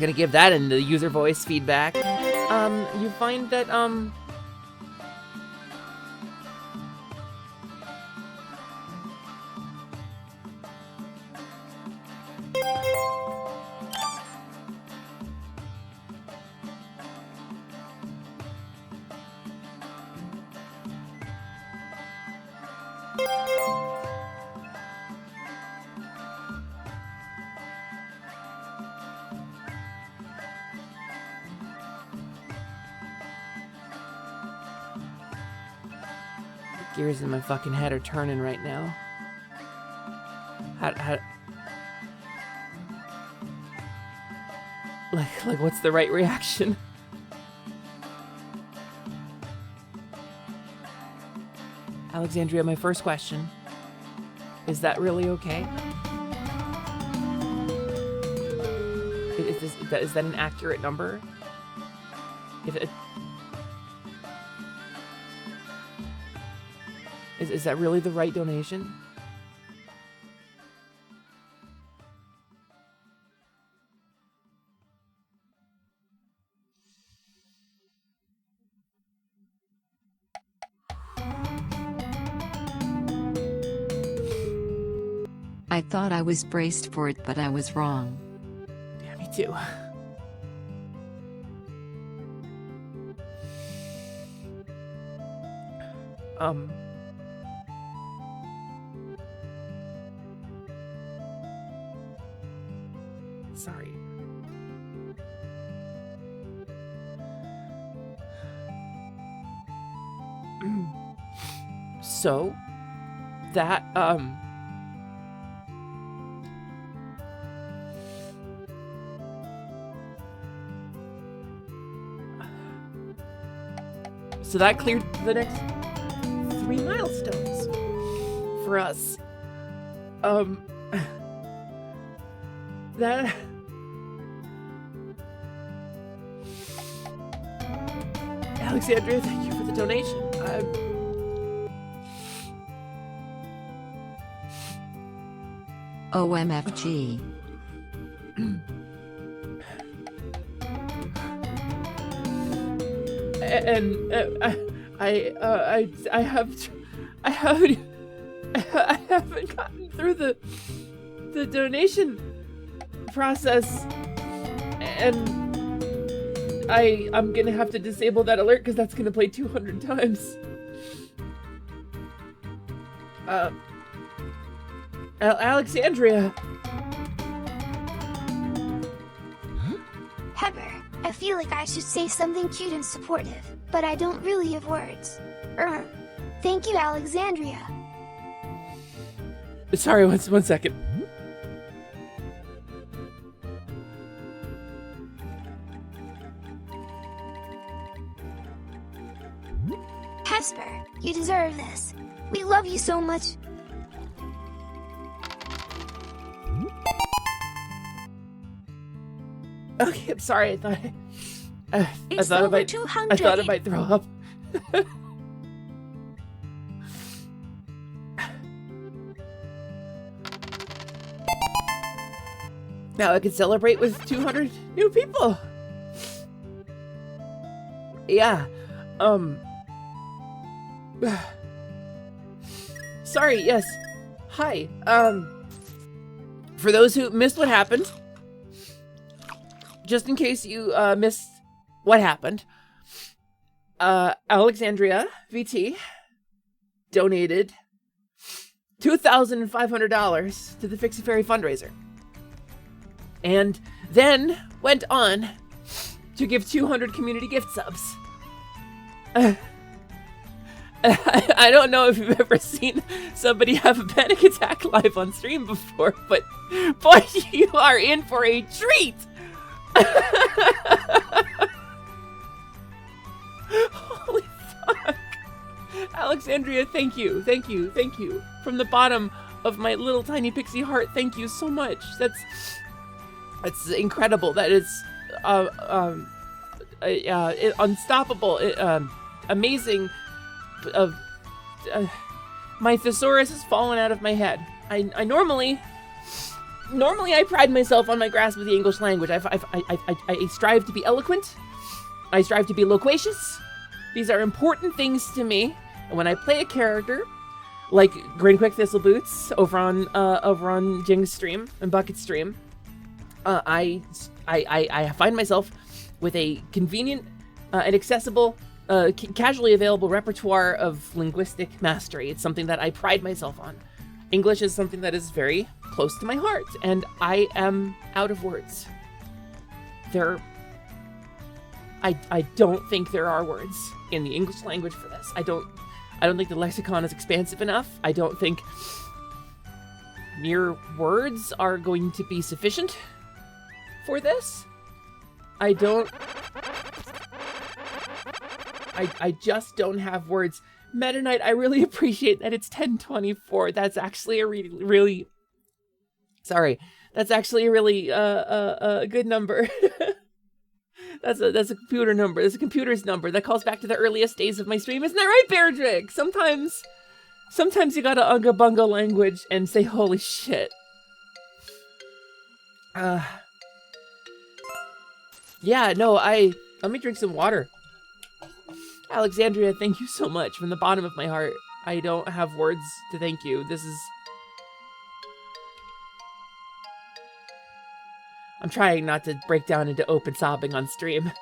gonna give that in the user voice feedback. You find that, gears in my fucking head are turning right now. Like what's the right reaction? Alexandria, my first question. Is that really okay? Is that an accurate number? Is that really the right donation? I thought I was braced for it, but I was wrong. Yeah, me too. Sorry. So, that, so that cleared the next 3 milestones. for us. That... Alexandria, thank you for the donation. OMFG. And I haven't gotten through the donation process, and I'm gonna have to disable that alert because that's gonna play 200 times. Alexandria. Pepper, I feel like I should say something cute and supportive, but I don't really have words. Thank you, Alexandria. Sorry, one second. Hesper, you deserve this. We love you so much. Okay, I'm sorry. I thought It's thought over I 200. thought I might throw up. Now I can celebrate with 200 new people. Yeah. Sorry, yes. Hi. For those who missed what happened, just in case you missed what happened, Alexandria VT donated $2,500 to the Fix-A-Fairy Fundraiser, and then went on to give 200 community gift subs. I don't know if you've ever seen somebody have a panic attack live on stream before, but boy, you are in for a treat! Holy fuck. Alexandria, thank you. From the bottom of my little tiny pixie heart, thank you so much. That's incredible. That is unstoppable, amazing. My thesaurus has fallen out of my head. I normally I pride myself on my grasp of the English language. I strive to be eloquent. I strive to be loquacious. These are important things to me. And when I play a character like Grinquick Thistleboots over on Jing's stream and Bucket's stream, I find myself with a convenient and accessible, casually available repertoire of linguistic mastery. It's something that I pride myself on. English is something that is very close to my heart, and I am out of words. I don't think there are words in the English language for this. I don't think the lexicon is expansive enough. I don't think mere words are going to be sufficient for this. I just don't have words. Meta Knight, I really appreciate that it's 10:24. That's actually a really sorry. That's actually a really good number. That's a computer number. That's a computer's number that calls back to the earliest days of my stream. Isn't that right, Beardrick? Sometimes you gotta unga bunga language and say holy shit. Yeah, no, let me drink some water. Alexandria, thank you so much from the bottom of my heart. I don't have words to thank you. I'm trying not to break down into open sobbing on stream.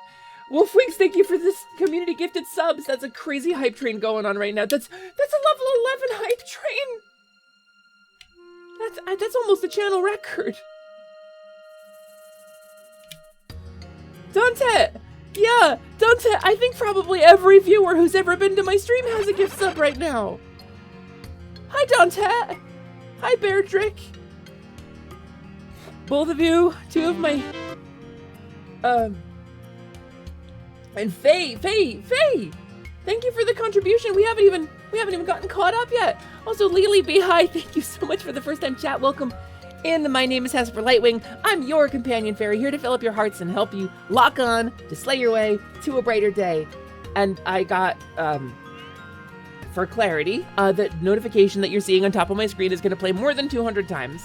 Wolfwings, thank you for this community gifted subs. That's a crazy hype train going on right now. That's a level 11 hype train. That's almost a channel record. Dante! Yeah, Dante, I think probably every viewer who's ever been to my stream has a gift sub right now. Hi, Dante. Hi, Beardrick. Both of you, two of my, and Faye, thank you for the contribution. We haven't even We haven't even gotten caught up yet. Also, Lily B, hi. Thank you so much for the first time chat. Welcome in. My name is Hesper Lightwing. I'm your companion fairy, here to fill up your hearts and help you lock on to slay your way to a brighter day. And I got, for clarity, the notification that you're seeing on top of my screen is going to play more than 200 times.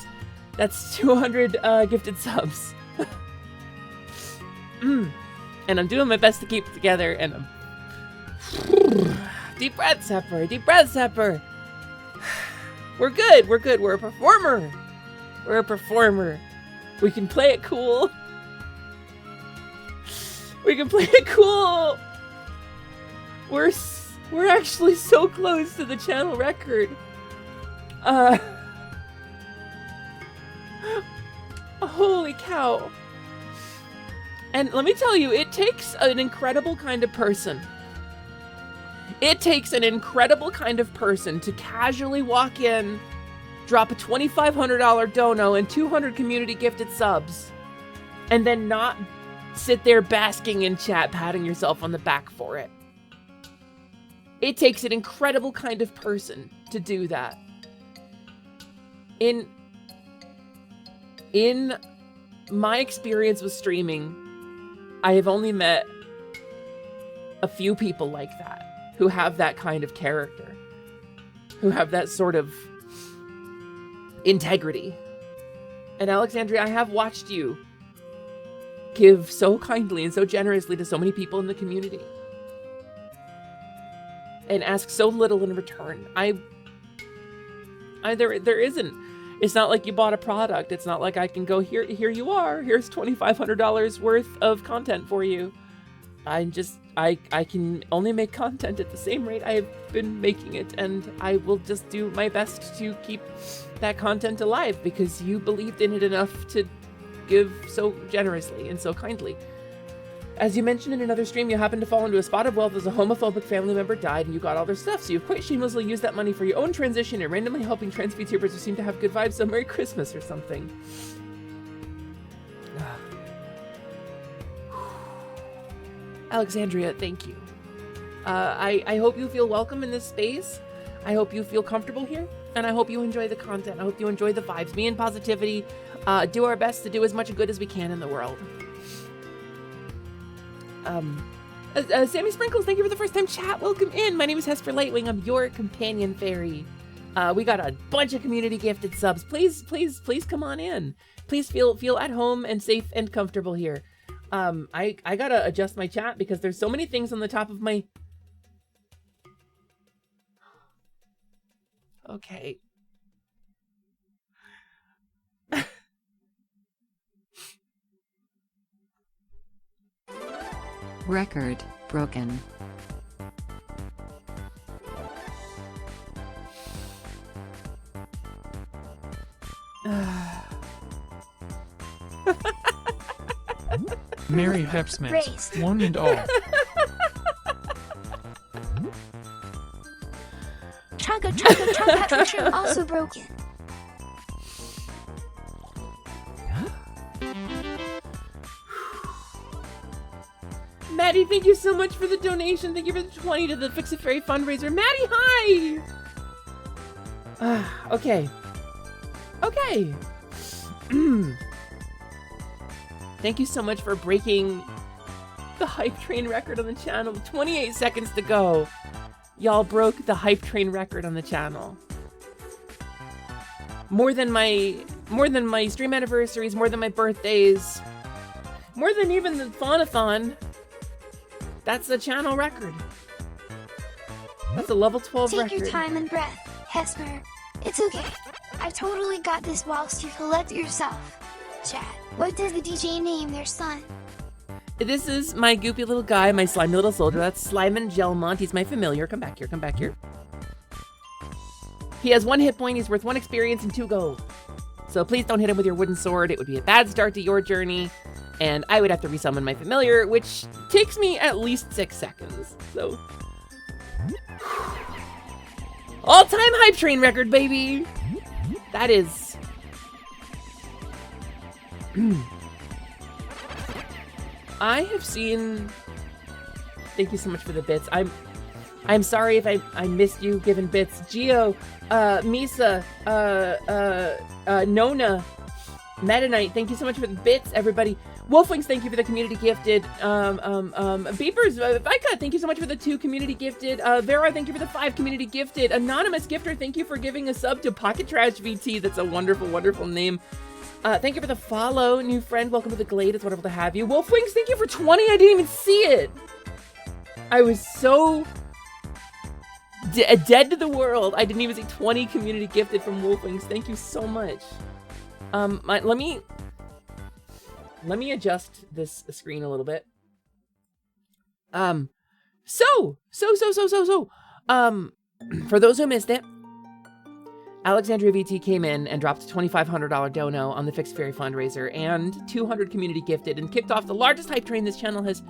That's 200 gifted subs. And I'm doing my best to keep it together, and I'm... Deep breaths, Hepper. Deep breaths, Hepper. We're good. We're good. We're a performer. We're a performer. We can play it cool. We can play it cool. We're actually so close to the channel record. Holy cow. And let me tell you, it takes an incredible kind of person. It takes an incredible kind of person to casually walk in, drop a $2,500 dono and 200 community gifted subs, and then not sit there basking in chat, patting yourself on the back for it. It takes an incredible kind of person to do that. In my experience with streaming, I have only met a few people like that, who have that kind of character, who have that sort of integrity. And Alexandria, I have watched you give so kindly and so generously to so many people in the community, and ask so little in return. There isn't. It's not like you bought a product. It's not like I can go, here you are. Here's $2,500 worth of content for you. I can only make content at the same rate I have been making it, and I will just do my best to keep that content alive because you believed in it enough to give so generously and so kindly. As you mentioned in another stream, you happened to fall into a spot of wealth as a homophobic family member died and you got all their stuff, so you've quite shamelessly used that money for your own transition and randomly helping trans VTubers who seem to have good vibes, so Merry Christmas or something. Alexandria, thank you. I hope you feel welcome in this space. I hope you feel comfortable here, and I hope you enjoy the content. I hope you enjoy the vibes. Me and Positivity do our best to do as much good as we can in the world. Sammy Sprinkles, thank you for the first time chat. Welcome in. My name is Hesper Lightwing. I'm your companion fairy. We got a bunch of community gifted subs. Please come on in. Please feel at home and safe and comfortable here. I gotta adjust my chat because there's so many things on the top of my... Okay. Record broken. Merry Hepsmas, Raised. one and all. Chugga, also broken. Maddie, thank you so much for the donation. Thank you for the 20 to the Fix-A-Fairy Fundraiser. Maddie, hi! Okay. Okay. Thank you so much for breaking the hype train record on the channel. 28 seconds to go. Y'all broke the hype train record on the channel. More than my stream anniversaries, more than my birthdays, more than even the Faunathon. That's a channel record. That's a level 12 record. Take your time and breath, Hesper. It's okay. I totally got this whilst you collect yourself. Chat, what does the DJ name their son? This is my goopy little guy, my slimy little soldier. That's Slyman Gelmont. He's my familiar. Come back here, come back here. He has 1 hit point. He's worth 1 experience and 2 gold. So please don't hit him with your wooden sword. It would be a bad start to your journey. And I would have to resummon my familiar, which takes me at least 6 seconds. So... all-time hype train record, baby! That is... I have seen... Thank you so much for the bits. I'm sorry if I missed you giving bits. Geo, Misa, Nona, Meta Knight, thank you so much for the bits, everybody. Wolfwings, thank you for the community gifted. Beepers, Vika, thank you so much for the 2 community gifted. Vera, thank you for the 5 community gifted. Anonymous Gifter, thank you for giving a sub to Pocket Trash VT. That's a wonderful, wonderful name. Thank you for the follow, new friend. Welcome to the Glade. It's wonderful to have you. Wolfwings, thank you for 20. I didn't even see it. I was so dead to the world. I didn't even see 20 community gifted from Wolfwings. Thank you so much. Let me adjust this screen a little bit. For those who missed it, Alexandria VT came in and dropped a $2,500 dono on the Fix-A-Fairy Fundraiser and 200 community gifted and kicked off the largest hype train this channel has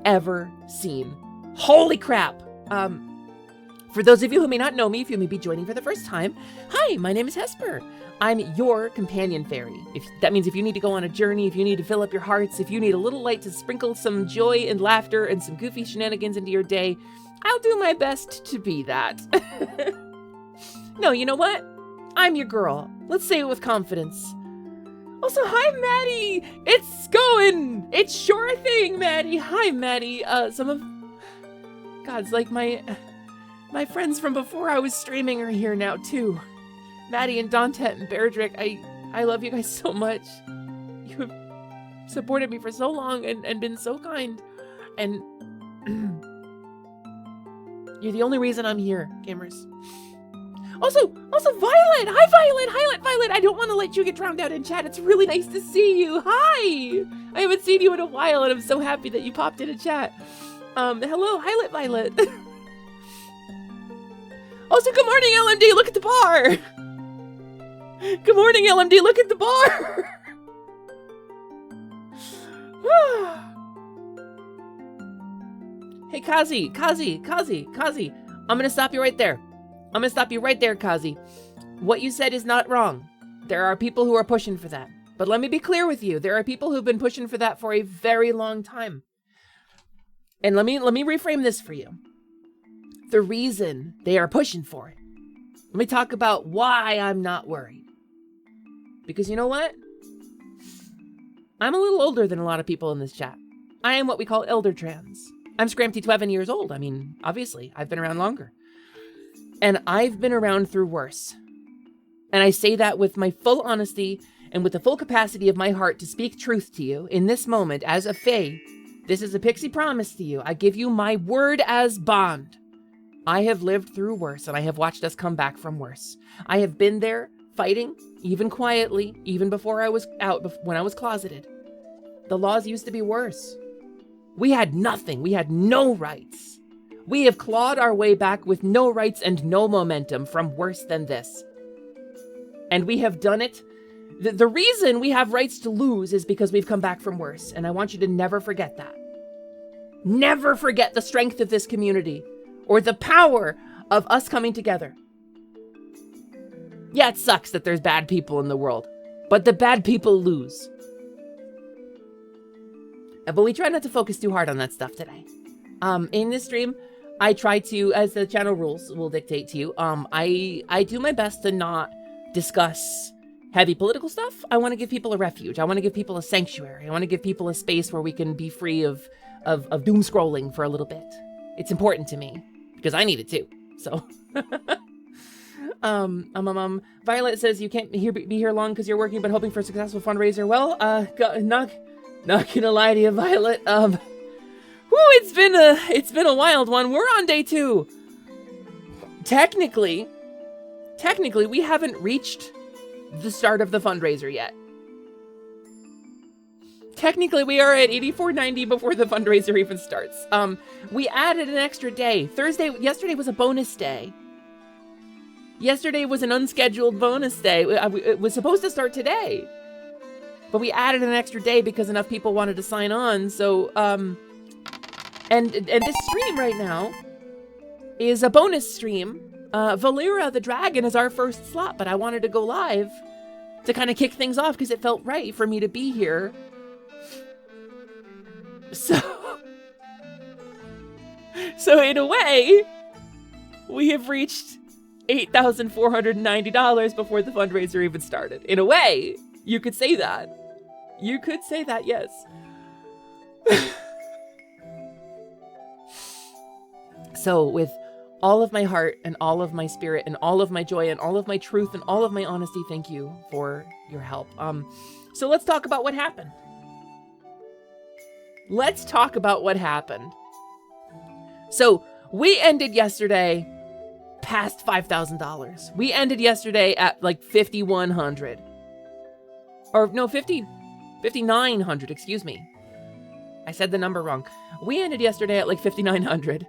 ever seen. Holy crap! For those of you who may not know me, if you may be joining for the first time, hi, my name is Hesper. I'm your companion fairy. That means if you need to go on a journey, if you need to fill up your hearts, if you need a little light to sprinkle some joy and laughter and some goofy shenanigans into your day, I'll do my best to be that. No, you know what? I'm your girl. Let's say it with confidence. Also, hi, Maddie! It's going! It's sure thing, Maddie! Hi, Maddie! Some of God's like my friends from before I was streaming are here now, too. Maddie and Dantet and Beardrick, I love you guys so much. You have supported me for so long and been so kind. And you're the only reason I'm here, gamers. Also, Violet! Hi, Violet! I don't want to let you get drowned out in chat. It's really nice to see you. Hi! I haven't seen you in a while, and I'm so happy that you popped into chat. Hello, Violet. Also, good morning, LMD. Look at the bar. Good morning, LMD. Look at the bar. Hey, Kazi. I'm gonna stop you right there. Kazi. What you said is not wrong. There are people who are pushing for that. But let me be clear with you. There are people who've been pushing for that for a very long time. And let me reframe this for you. The reason they are pushing for it. Let me talk about why I'm not worried. Because you know what? I'm a little older than a lot of people in this chat. I am what we call elder trans. I'm scrampy 12 years old. I mean, obviously, I've been around longer. And I've been around through worse. And I say that with my full honesty and with the full capacity of my heart to speak truth to you in this moment as a fae. This is a pixie promise to you. I give you my word as bond. I have lived through worse, and I have watched us come back from worse. I have been there fighting, even quietly, even before I was out, when I was closeted. The laws used to be worse. We had nothing. We had no rights. We have clawed our way back with no rights and no momentum from worse than this. And we have done it. The reason we have rights to lose is because we've come back from worse, and I want you to never forget that. Never forget the strength of this community. Or the power of us coming together. Yeah, it sucks that there's bad people in the world, but the bad people lose. But we try not to focus too hard on that stuff today. In this stream, I try to, as the channel rules will dictate to you, I do my best to not discuss heavy political stuff. I want to give people a refuge. I want to give people a sanctuary. I want to give people a space where we can be free of doom scrolling for a little bit. It's important to me. Because I need it too. So, Violet says you can't be here long because you're working, but hoping for a successful fundraiser. Well, not gonna lie to you, Violet. It's been a wild one. We're on day 2. Technically, we haven't reached the start of the fundraiser yet. Technically, we are at 84.90 before the fundraiser even starts. We added an extra day. Yesterday was a bonus day. Yesterday was an unscheduled bonus day. It was supposed to start today. But we added an extra day because enough people wanted to sign on. So, and this stream right now is a bonus stream. Valera the Dragon is our first slot, but I wanted to go live to kind of kick things off because it felt right for me to be here. So in a way, we have reached $8,490 before the fundraiser even started. In a way, you could say that. You could say that, yes. So with all of my heart and all of my spirit and all of my joy and all of my truth and all of my honesty, thank you for your help. So let's talk about what happened. Let's talk about what happened. So we ended yesterday past $5,000. We ended yesterday at like 5,100. Or no, 5,900, excuse me. I said the number wrong. We ended yesterday at like 5,900,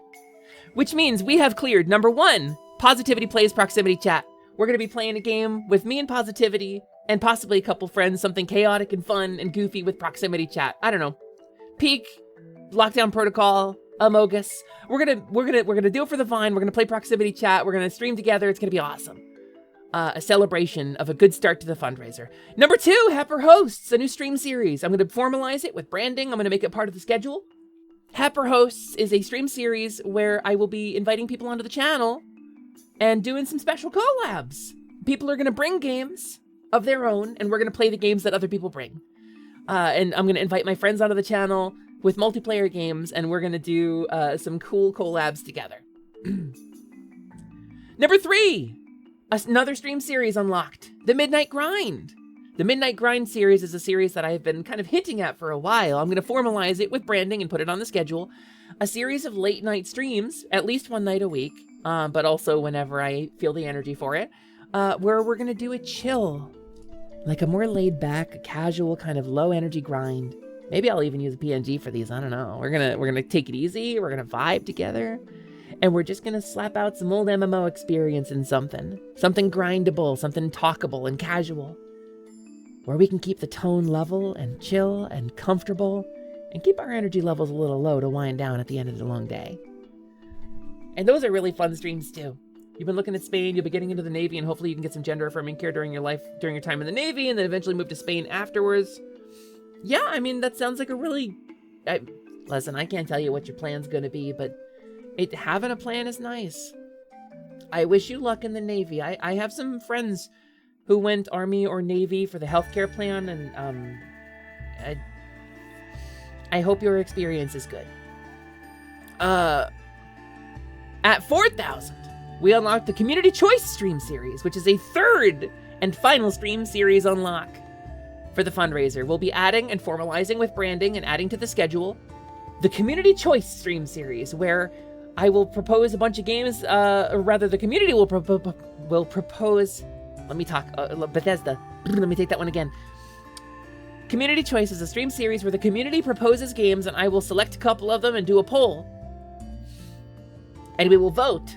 which means we have cleared number 1, Positivity Plays Proximity Chat. We're going to be playing a game with me and Positivity and possibly a couple friends, something chaotic and fun and goofy with Proximity Chat. I don't know. Peak, Lockdown Protocol, Among Us. We're gonna do it for the Vine. We're gonna play Proximity Chat. We're gonna stream together. It's gonna be awesome. A celebration of a good start to the fundraiser. Number 2, Hepper Hosts, a new stream series. I'm gonna formalize it with branding. I'm gonna make it part of the schedule. Hepper Hosts is a stream series where I will be inviting people onto the channel and doing some special collabs. People are gonna bring games of their own, and we're gonna play the games that other people bring. And I'm gonna invite my friends onto the channel with multiplayer games, and we're gonna do some cool collabs together. Number 3, another stream series unlocked, The Midnight Grind. The Midnight Grind series is a series that I've been kind of hinting at for a while. I'm gonna formalize it with branding and put it on the schedule. A series of late night streams, at least one night a week, but also whenever I feel the energy for it, where we're gonna do a chill, like a more laid back, casual kind of low energy grind. Maybe I'll even use a PNG for these. I don't know. We're gonna take it easy. We're gonna vibe together, and we're just gonna slap out some old MMO experience in something grindable, something talkable and casual, where we can keep the tone level and chill and comfortable, and keep our energy levels a little low to wind down at the end of the long day. And those are really fun streams too. You've been looking at Spain, you'll be getting into the Navy, and hopefully you can get some gender affirming care during your time in the Navy, and then eventually move to Spain afterwards. Yeah, I mean, that sounds like a really... listen, I can't tell you what your plan's gonna be, but having a plan is nice. I wish you luck in the Navy. I have some friends who went Army or Navy for the healthcare plan, and I hope your experience is good. At 4,000, we unlocked the Community Choice stream series, which is a 3rd and final stream series unlock for the fundraiser. We'll be adding and formalizing with branding and adding to the schedule the Community Choice stream series, where I will propose a bunch of games, or rather the community will propose, let me talk, Bethesda, let me take that one again. Community Choice is a stream series where the community proposes games, and I will select a couple of them and do a poll. And we will vote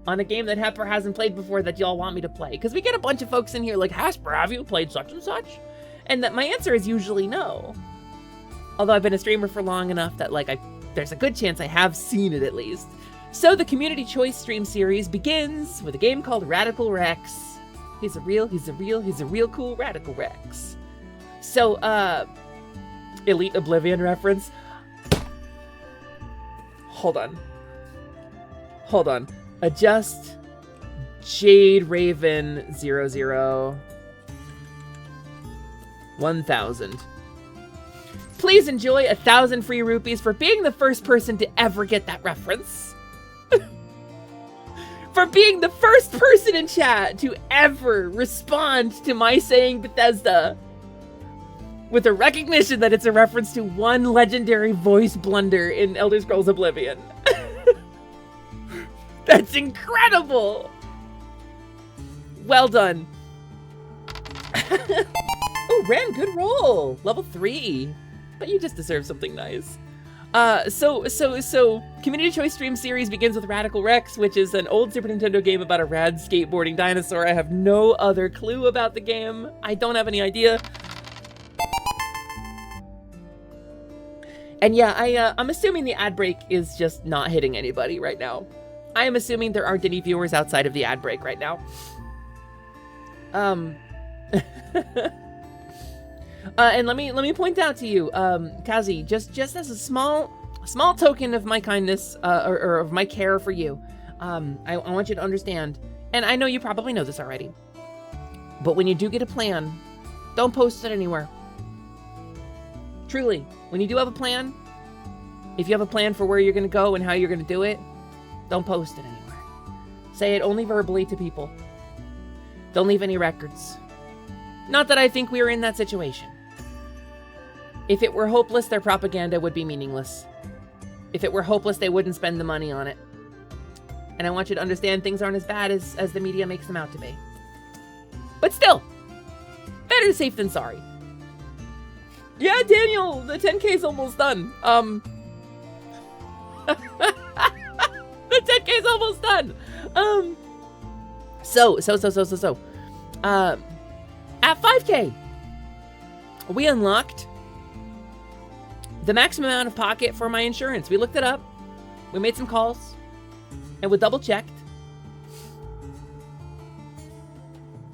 on a game that Hepper hasn't played before that y'all want me to play. Because we get a bunch of folks in here like, Hasper, have you played such and such? And that my answer is usually no. Although I've been a streamer for long enough that there's a good chance I have seen it at least. So the Community Choice stream series begins with a game called Radical Rex. He's a real cool Radical Rex. So, Elite Oblivion reference. Hold on. Adjust Jade Raven 00 1000. Please enjoy 1,000 free rupees for being the first person to ever get that reference. For being the first person in chat to ever respond to my saying Bethesda with a recognition that it's a reference to one legendary voice blunder in Elder Scrolls Oblivion. That's incredible! Well done. Oh, Ren, good roll. Level 3. But you just deserve something nice. So Community Choice Stream Series begins with Radical Rex, which is an old Super Nintendo game about a rad skateboarding dinosaur. I have no other clue about the game. I don't have any idea. And yeah, I'm assuming the ad break is just not hitting anybody right now. I am assuming there aren't any viewers outside of the ad break right now. And let me point out to you, Kazi, just as a small token of my kindness, or of my care for you, I want you to understand, and I know you probably know this already, but when you do get a plan, don't post it anywhere. Truly, when you do have a plan, if you have a plan for where you're going to go and how you're going to do it, don't post it anywhere. Say it only verbally to people. Don't leave any records. Not that I think we are in that situation. If it were hopeless, their propaganda would be meaningless. If it were hopeless, they wouldn't spend the money on it. And I want you to understand things aren't as bad as the media makes them out to be. But still, better safe than sorry. Yeah, Daniel, the 10K is almost done. The 10K is almost done. So. At 5K, we unlocked the maximum amount of pocket for my insurance. We looked it up. We made some calls. And we double checked.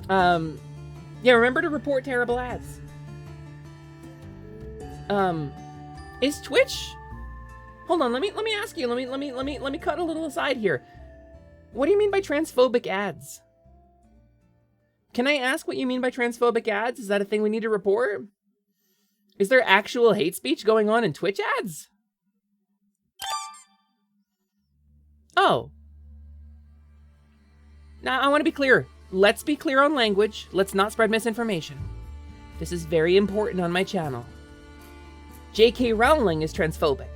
Yeah, remember to report terrible ads. Is Twitch? Hold on, let me ask you. Let me cut a little aside here. What do you mean by transphobic ads? Can I ask what you mean by transphobic ads? Is that a thing we need to report? Is there actual hate speech going on in Twitch ads? Oh. Now, I want to be clear. Let's be clear on language. Let's not spread misinformation. This is very important on my channel. J.K. Rowling is transphobic.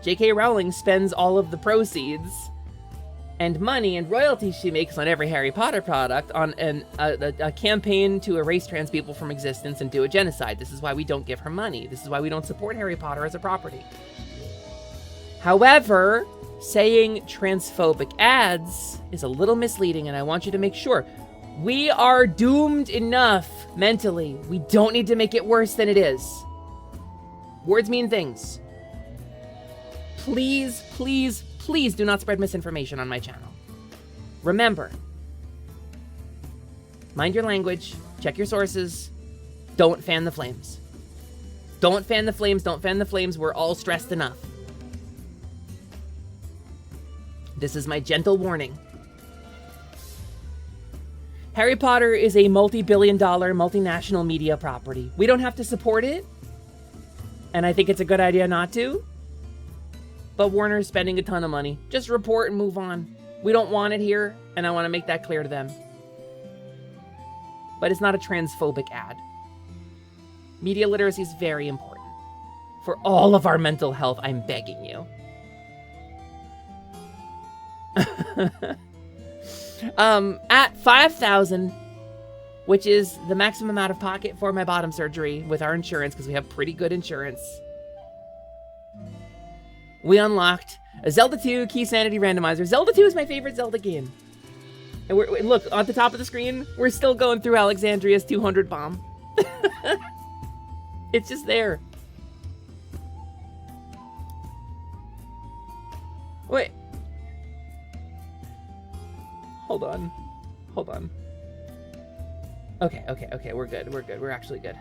J.K. Rowling spends all of the proceeds and money and royalties she makes on every Harry Potter product on a campaign to erase trans people from existence and do a genocide. This is why we don't give her money. This is why we don't support Harry Potter as a property. However, saying transphobic ads is a little misleading, and I want you to make sure. We are doomed enough mentally. We don't need to make it worse than it is. Words mean things. Please, please, please do not spread misinformation on my channel. Remember, mind your language, check your sources, don't fan the flames. Don't fan the flames, don't fan the flames, we're all stressed enough. This is my gentle warning. Harry Potter is a multi-billion-dollar, multinational media property. We don't have to support it, and I think it's a good idea not to. But Warner's spending a ton of money. Just report and move on. We don't want it here, and I want to make that clear to them. But it's not a transphobic ad. Media literacy is very important. For all of our mental health, I'm begging you. At 5,000, which is the maximum amount of pocket for my bottom surgery with our insurance, because we have pretty good insurance, we unlocked a Zelda 2 Key Sanity Randomizer. Zelda 2 is my favorite Zelda game. And look, at the top of the screen, we're still going through Alexandria's 200 bomb. It's just there. Wait. Hold on. Okay, we're good. We're actually good.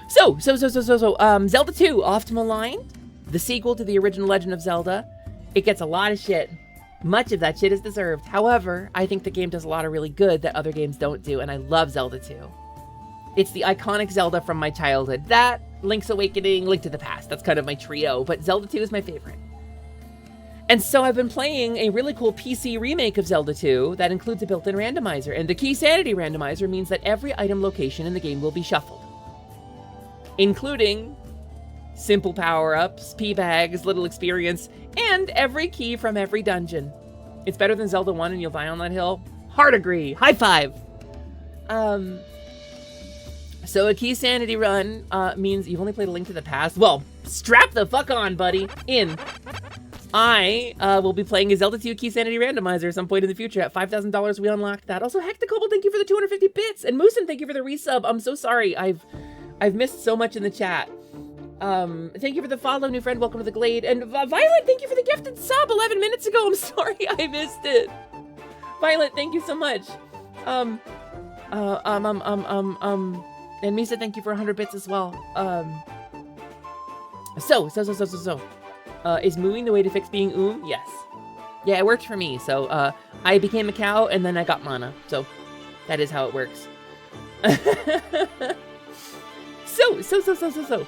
So, Zelda 2, off to Maligned, the sequel to the original Legend of Zelda. It gets a lot of shit. Much of that shit is deserved. However, I think the game does a lot of really good that other games don't do, and I love Zelda 2. It's the iconic Zelda from my childhood. That, Link's Awakening, Link to the Past, that's kind of my trio, but Zelda 2 is my favorite. And so I've been playing a really cool PC remake of Zelda 2 that includes a built-in randomizer, and the Key Sanity Randomizer means that every item location in the game will be shuffled, including simple power-ups, P-bags, little experience, and every key from every dungeon. It's better than Zelda 1 and you'll die on that hill. Hard agree. High five. So a Key Sanity run means you've only played A Link to the Past. Well, strap the fuck on, buddy. I will be playing a Zelda 2 Key Sanity Randomizer at some point in the future. At $5,000, we unlocked that. Also, Hectacobalt, thank you for the 250 bits. And Moosin, thank you for the resub. I'm so sorry. I've missed so much in the chat. Thank you for the follow, new friend. Welcome to the Glade. And Violet, thank you for the gifted sub 11 minutes ago. I'm sorry I missed it. Violet, thank you so much. And Misa, thank you for 100 bits as well. Is mooing the way to fix being Yes. Yeah, it worked for me. So I became a cow and then I got mana. So that is how it works. So.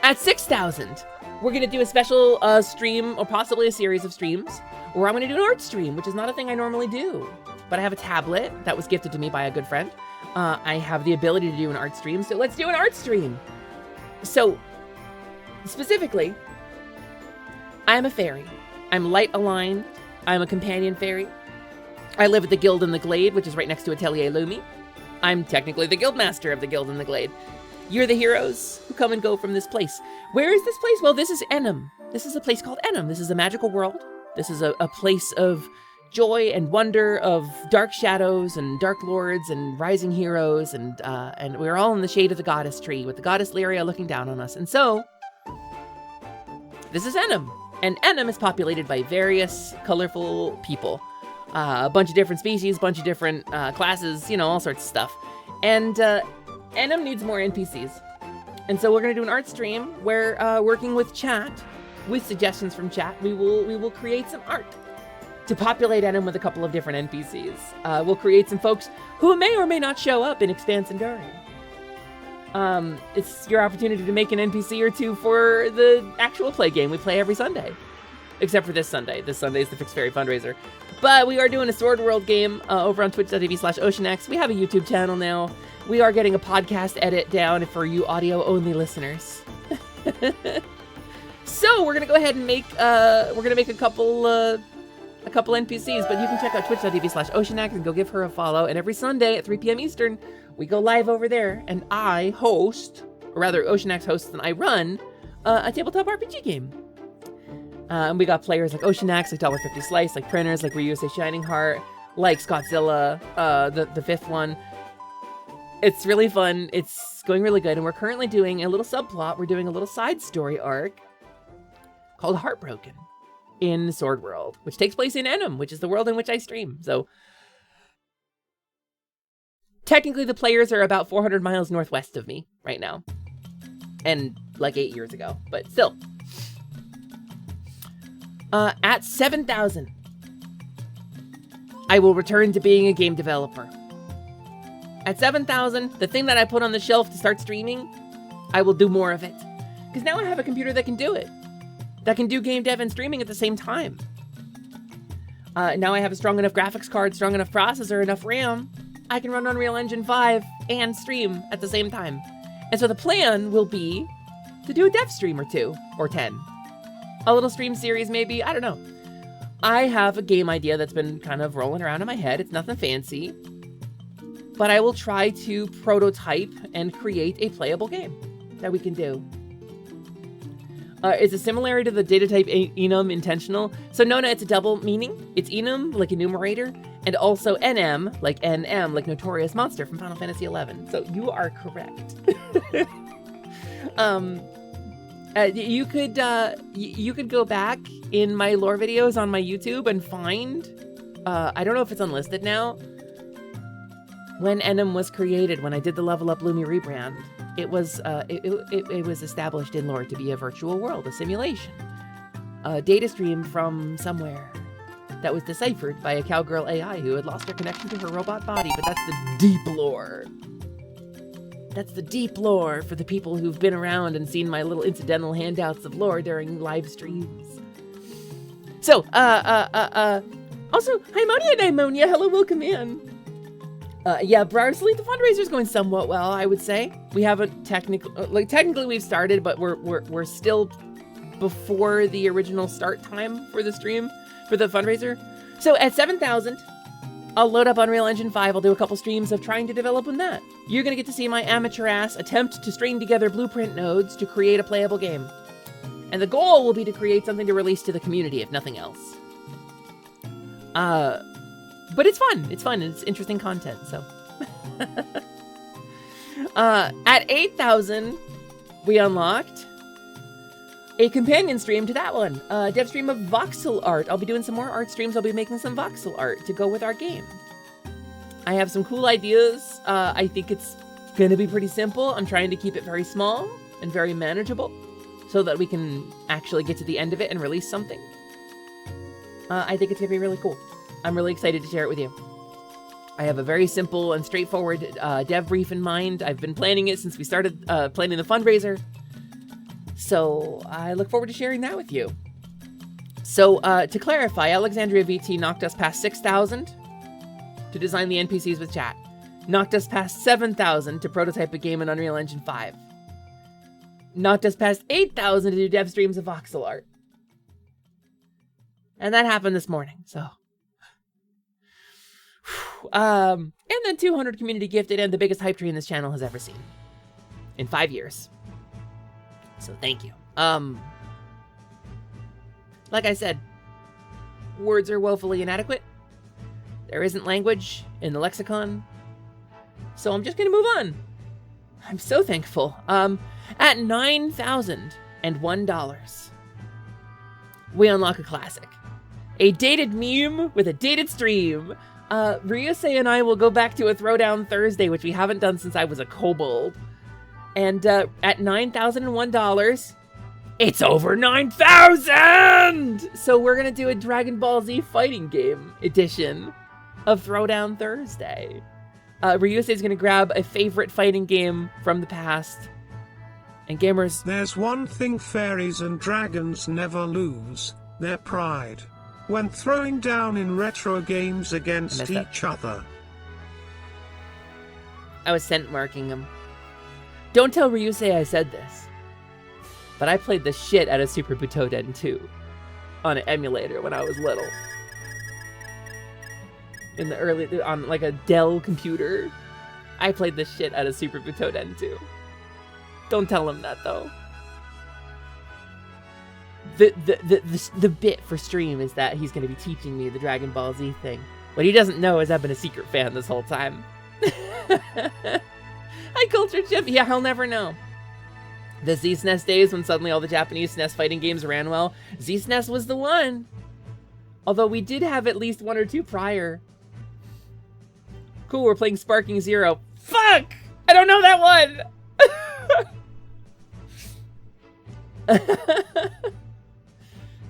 At 6,000, we're gonna do a special stream, or possibly a series of streams, where I'm gonna do an art stream, which is not a thing I normally do. But I have a tablet that was gifted to me by a good friend. I have the ability to do an art stream, so let's do an art stream. So, specifically, I'm a fairy. I'm light aligned. I'm a companion fairy. I live at the Guild in the Glade, which is right next to Atelier Lumi. I'm technically the guild master of the Guild in the Glade. You're the heroes who come and go from this place. Where is this place? Well, this is Enum. This is a place called Enum. This is a magical world. This is a place of joy and wonder, of dark shadows and dark lords and rising heroes, and we're all in the shade of the goddess tree with the goddess Lyria looking down on us. And so, this is Enum. And Enum is populated by various colorful people. A bunch of different species, a bunch of different classes, you know, all sorts of stuff. And Enum needs more NPCs. And so we're going to do an art stream where, working with chat, with suggestions from chat, we will create some art to populate Enum with a couple of different NPCs. We'll create some folks who may or may not show up in Expanse Enduring. It's your opportunity to make an NPC or two for the actual play game we play every Sunday. Except for this Sunday. This Sunday is the Fix-A-Fairy Fundraiser. But we are doing a Sword World game over on twitch.tv/OceanX. We have a YouTube channel now. We are getting a podcast edit down for you audio-only listeners. So we're gonna go ahead and make a couple NPCs, but you can check out twitch.tv/OceanX and go give her a follow. And every Sunday at 3 p.m. Eastern, we go live over there, and I host, or rather OceanX hosts and I run a tabletop RPG game. And we got players like OceanX, like $1.50 Slice, like printers, like ReUSA Shining Heart, like Scottzilla, the fifth one. It's really fun. It's going really good. And we're currently doing a little subplot. We're doing a little side story arc called Heartbroken in Sword World, which takes place in Enum, which is the world in which I stream. So technically the players are about 400 miles northwest of me right now. And like 8 years ago, but still. At 7,000, I will return to being a game developer. At 7,000, the thing that I put on the shelf to start streaming, I will do more of it. Because now I have a computer that can do it. That can do game dev and streaming at the same time. Now I have a strong enough graphics card, strong enough processor, enough RAM. I can run Unreal Engine 5 and stream at the same time. And so the plan will be to do a dev stream or 2, or 10. A little stream series, maybe. I don't know. I have a game idea that's been kind of rolling around in my head. It's nothing fancy. But I will try to prototype and create a playable game that we can do. It's a similarity to the data type enum intentional. So Nona, it's a double meaning. It's enum, like enumerator, and also NM, like NM, like Notorious Monster from Final Fantasy XI. So you are correct. You could go back in my lore videos on my YouTube and find, I don't know if it's unlisted now, when Enum was created, when I did the Level Up Lumi rebrand, it was established in lore to be a virtual world, a simulation, a data stream from somewhere that was deciphered by a cowgirl AI who had lost her connection to her robot body. But that's the deep lore. That's the deep lore for the people who've been around and seen my little incidental handouts of lore during live streams. So, also, hi Monia and Imonia, hello, welcome in. Yeah, Brarsley, the fundraiser's going somewhat well, I would say. We haven't technically we've started, but we're still before the original start time for the stream, for the fundraiser. So at 7,000, I'll load up Unreal Engine 5. I'll do a couple streams of trying to develop on that. You're gonna get to see my amateur ass attempt to string together blueprint nodes to create a playable game. And the goal will be to create something to release to the community, if nothing else. But it's fun. It's fun. It's interesting content, so. At 8,000, we unlocked a companion stream to that one. Dev stream of voxel art. I'll be doing some more art streams. I'll be making some voxel art to go with our game. I have some cool ideas. I think it's gonna be pretty simple. I'm trying to keep it very small and very manageable. so that we can actually get to the end of it and release something. I think it's gonna be really cool. I'm really excited to share it with you. I have a very simple and straightforward dev brief in mind. I've been planning it since we started planning the fundraiser. So I look forward to sharing that with you. So to clarify, Alexandria VT knocked us past 6,000 to design the NPCs with chat. Knocked us past 7,000 to prototype a game in Unreal Engine 5. Knocked us past 8,000 to do dev streams of voxel art. And that happened this morning, so. And then 200 community gifted and the biggest hype train this channel has ever seen. In 5 years. So thank you. Like I said, words are woefully inadequate. There isn't language in the lexicon. So I'm just gonna move on. I'm so thankful. At $9,001, we unlock a classic. A dated meme with a dated stream. Ryusei and I will go back to a Throwdown Thursday, which we haven't done since I was a kobold. And at $9,001, it's over 9,000! So we're gonna do a Dragon Ball Z fighting game edition of Throwdown Thursday. Ryusei's gonna grab a favorite fighting game from the past. And gamers... There's one thing fairies and dragons never lose, their pride. When throwing down in retro games against each other. I was scent marking him. Don't tell Ryusei I said this, but I played the shit out of Super Butoden 2 on an emulator when I was little. In the early, on like a Dell computer, I played the shit out of Super Butoden 2. Don't tell him that though. The bit for stream is that he's going to be teaching me the Dragon Ball Z thing. What he doesn't know is I've been a secret fan this whole time. Hi, Culture Chip. Yeah, he'll never know. The Z-SNES days when suddenly all the Japanese SNES fighting games ran well. Z-SNES was the one. Although we did have at least 1 or 2 prior. Cool, we're playing Sparking Zero. Fuck! I don't know that one!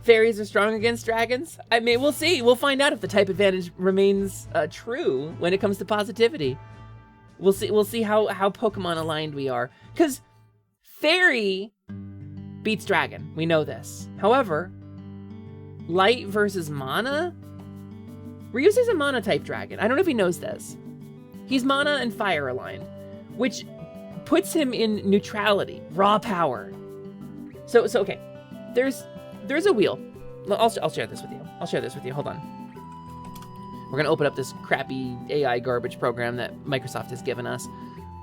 Fairies are strong against dragons? I mean, we'll see. We'll find out if the type advantage remains true when it comes to positivity. We'll see how Pokemon aligned we are. Because Fairy beats Dragon. We know this. However, Light versus Mana? Ryusei's a Mana type dragon. I don't know if he knows this. He's Mana and Fire aligned, which puts him in neutrality, raw power. So okay. There's a wheel. I'll share this with you. I'll share this with you. Hold on. We're gonna open up this crappy AI garbage program that Microsoft has given us.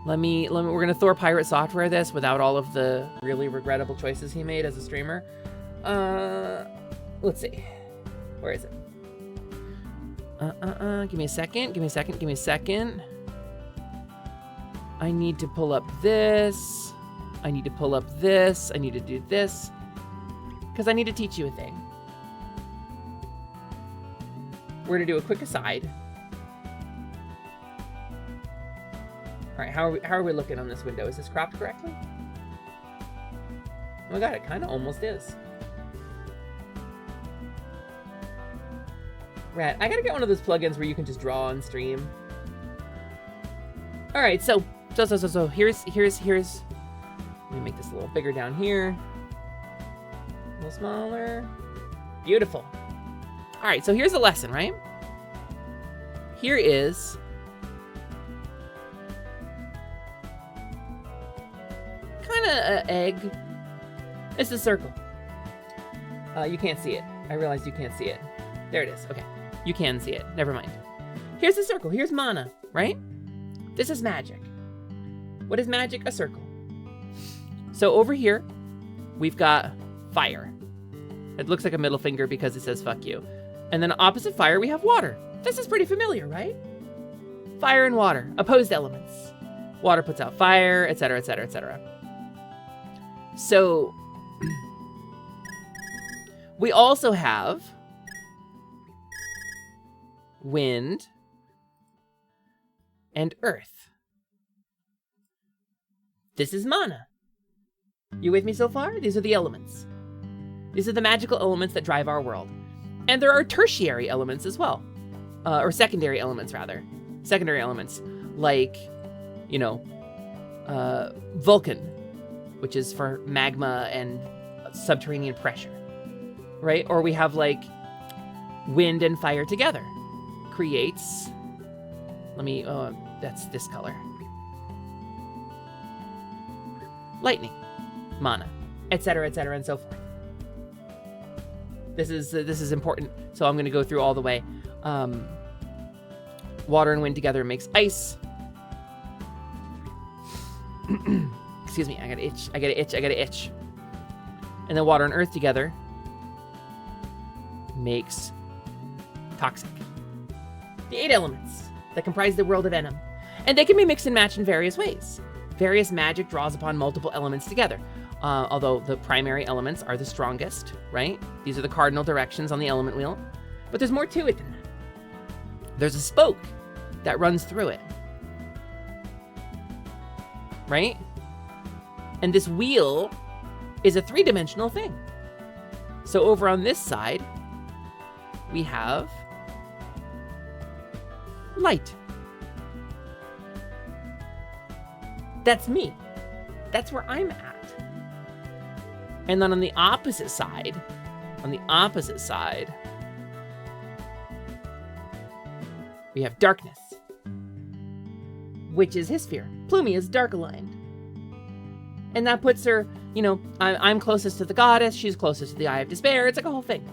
We're gonna Thor Pirate Software this without all of the really regrettable choices he made as a streamer. Let's see. Where is it? Give me a second. I need to pull up this. I need to pull up this. I need to do this. Because I need to teach you a thing. We're gonna do a quick aside. All right, how are we looking on this window? Is this cropped correctly? Oh my god, it kind of almost is. Right, I gotta get one of those plugins where you can just draw on stream. All right, so here's. Let me make this a little bigger down here. A little smaller. Beautiful. All right, so here's a lesson, right? Here is kind of an egg. It's a circle. You can't see it. I realized you can't see it. There it is. Okay, you can see it. Never mind. Here's a circle. Here's mana, right? This is magic. What is magic? A circle. So over here, we've got fire. It looks like a middle finger because it says fuck you. And then opposite fire, we have water. This is pretty familiar, right? Fire and water, opposed elements. Water puts out fire, etc., etc., etc. So we also have wind and earth. This is mana. You with me so far? These are the elements. These are the magical elements that drive our world. And there are tertiary elements as well. Or secondary elements, rather. Secondary elements, like, you know, Vulcan, which is for magma and subterranean pressure, right? Or we have, like, wind and fire together. Creates, that's this color. Lightning, mana, etc., and so forth. This is important, so I'm going to go through all the way. Water and wind together makes ice. Excuse me, I got an itch. And then water and earth together makes toxic. The 8 elements that comprise the world of Venom. And they can be mixed and matched in various ways. Various magic draws upon multiple elements together. Although the primary elements are the strongest, right? These are the cardinal directions on the element wheel. But there's more to it than that. There's a spoke that runs through it, right? And this wheel is a 3-dimensional thing. So over on this side, we have light. That's me. That's where I'm at. And then on the opposite side, we have darkness, which is his sphere. Plumie is dark aligned. And that puts her, you know, I'm closest to the goddess, she's closest to the Eye of Despair. It's like a whole thing.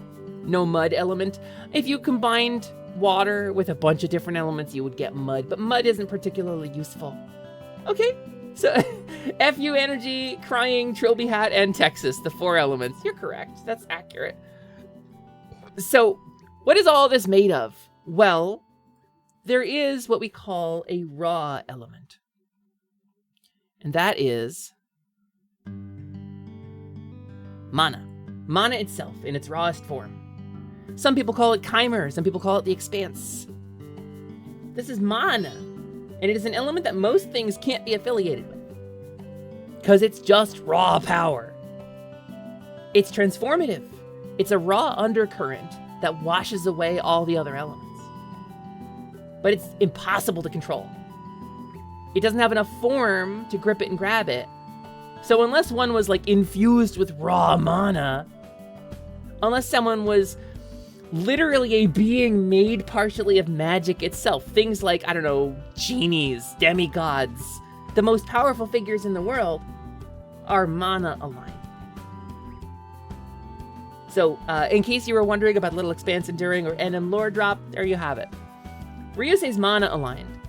No mud element. If you combined water with a bunch of different elements, you would get mud, but mud isn't particularly useful. Okay, so FU Energy, Crying, Trilby Hat, and Texas, the 4 elements. You're correct, that's accurate. So, what is all this made of? Well, there is what we call a raw element. And that is mana. Mana itself in its rawest form. Some people call it Chimer, some people call it the Expanse. This is mana, and it is an element that most things can't be affiliated with, because it's just raw power. It's transformative. It's a raw undercurrent that washes away all the other elements. But it's impossible to control. It doesn't have enough form to grip it and grab it. So unless one was like infused with raw mana, unless someone was literally a being made partially of magic itself, things like, I don't know, genies, demigods, the most powerful figures in the world are mana aligned. So in case you were wondering about Little Expanse Enduring or NM Lore Drop, there you have it. Ryusei's mana aligned.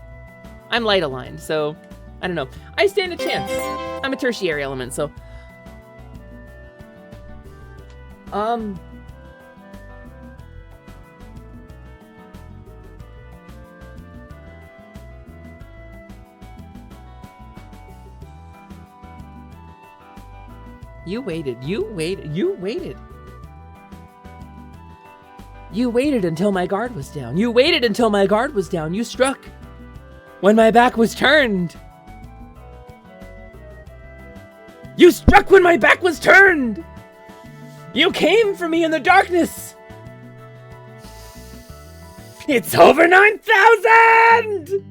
I'm light aligned, so I don't know. I stand a chance. I'm a tertiary element, so You waited until my guard was down. You waited until my guard was down. You struck when my back was turned. You struck when my back was turned. You came for me in the darkness. It's over 9,000!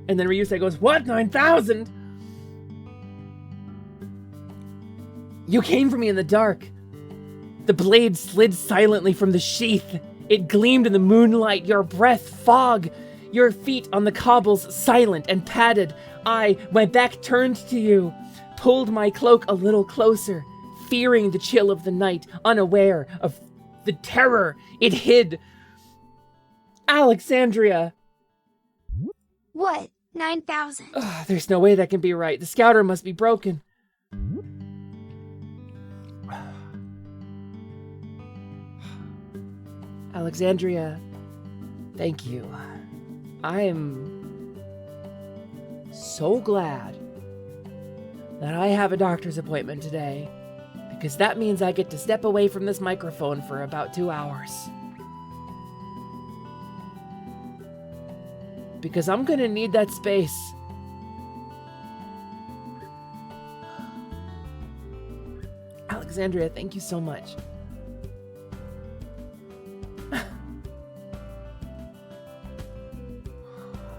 And then Ryusei goes, what, 9,000? You came for me in the dark. The blade slid silently from the sheath. It gleamed in the moonlight, your breath fog, your feet on the cobbles silent and padded. My back turned to you, pulled my cloak a little closer, fearing the chill of the night, unaware of the terror it hid. Alexandria. What? 9,000? There's no way that can be right. The scouter must be broken. Alexandria, thank you. I'm so glad that I have a doctor's appointment today, because that means I get to step away from this microphone for about 2 hours. Because I'm gonna need that space. Alexandria, thank you so much.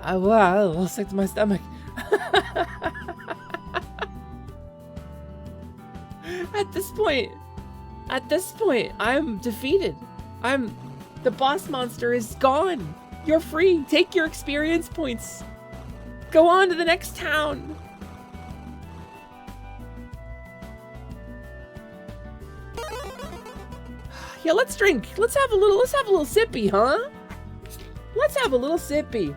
Wow, a little sick to my stomach. At this point, I'm defeated. The boss monster is gone. You're free. Take your experience points. Go on to the next town. Yeah, let's drink. Let's have a little sippy, huh? Let's have a little sippy.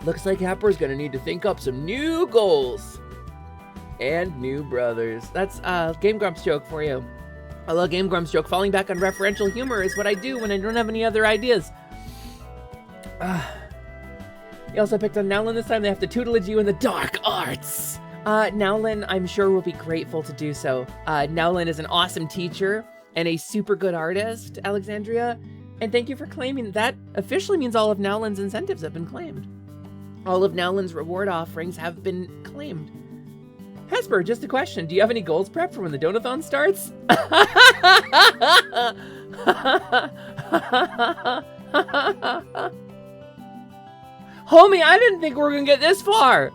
Looks like Happer's gonna need to think up some new goals. And new brothers. That's Game Grumps joke for you. I love Game Grumps joke. Falling back on referential humor is what I do when I don't have any other ideas. You also picked on Nowlin this time. They have to tutelage you in the dark arts. Nowlin, I'm sure will be grateful to do so. Nowlin is an awesome teacher and a super good artist, Alexandria. And thank you for claiming that. Officially means all of Nowlin's incentives have been claimed. All of Nowlin's reward offerings have been claimed. Hesper, just a question. Do you have any goals prepped for when the Donathon starts? Homie, I didn't think we were gonna get this far.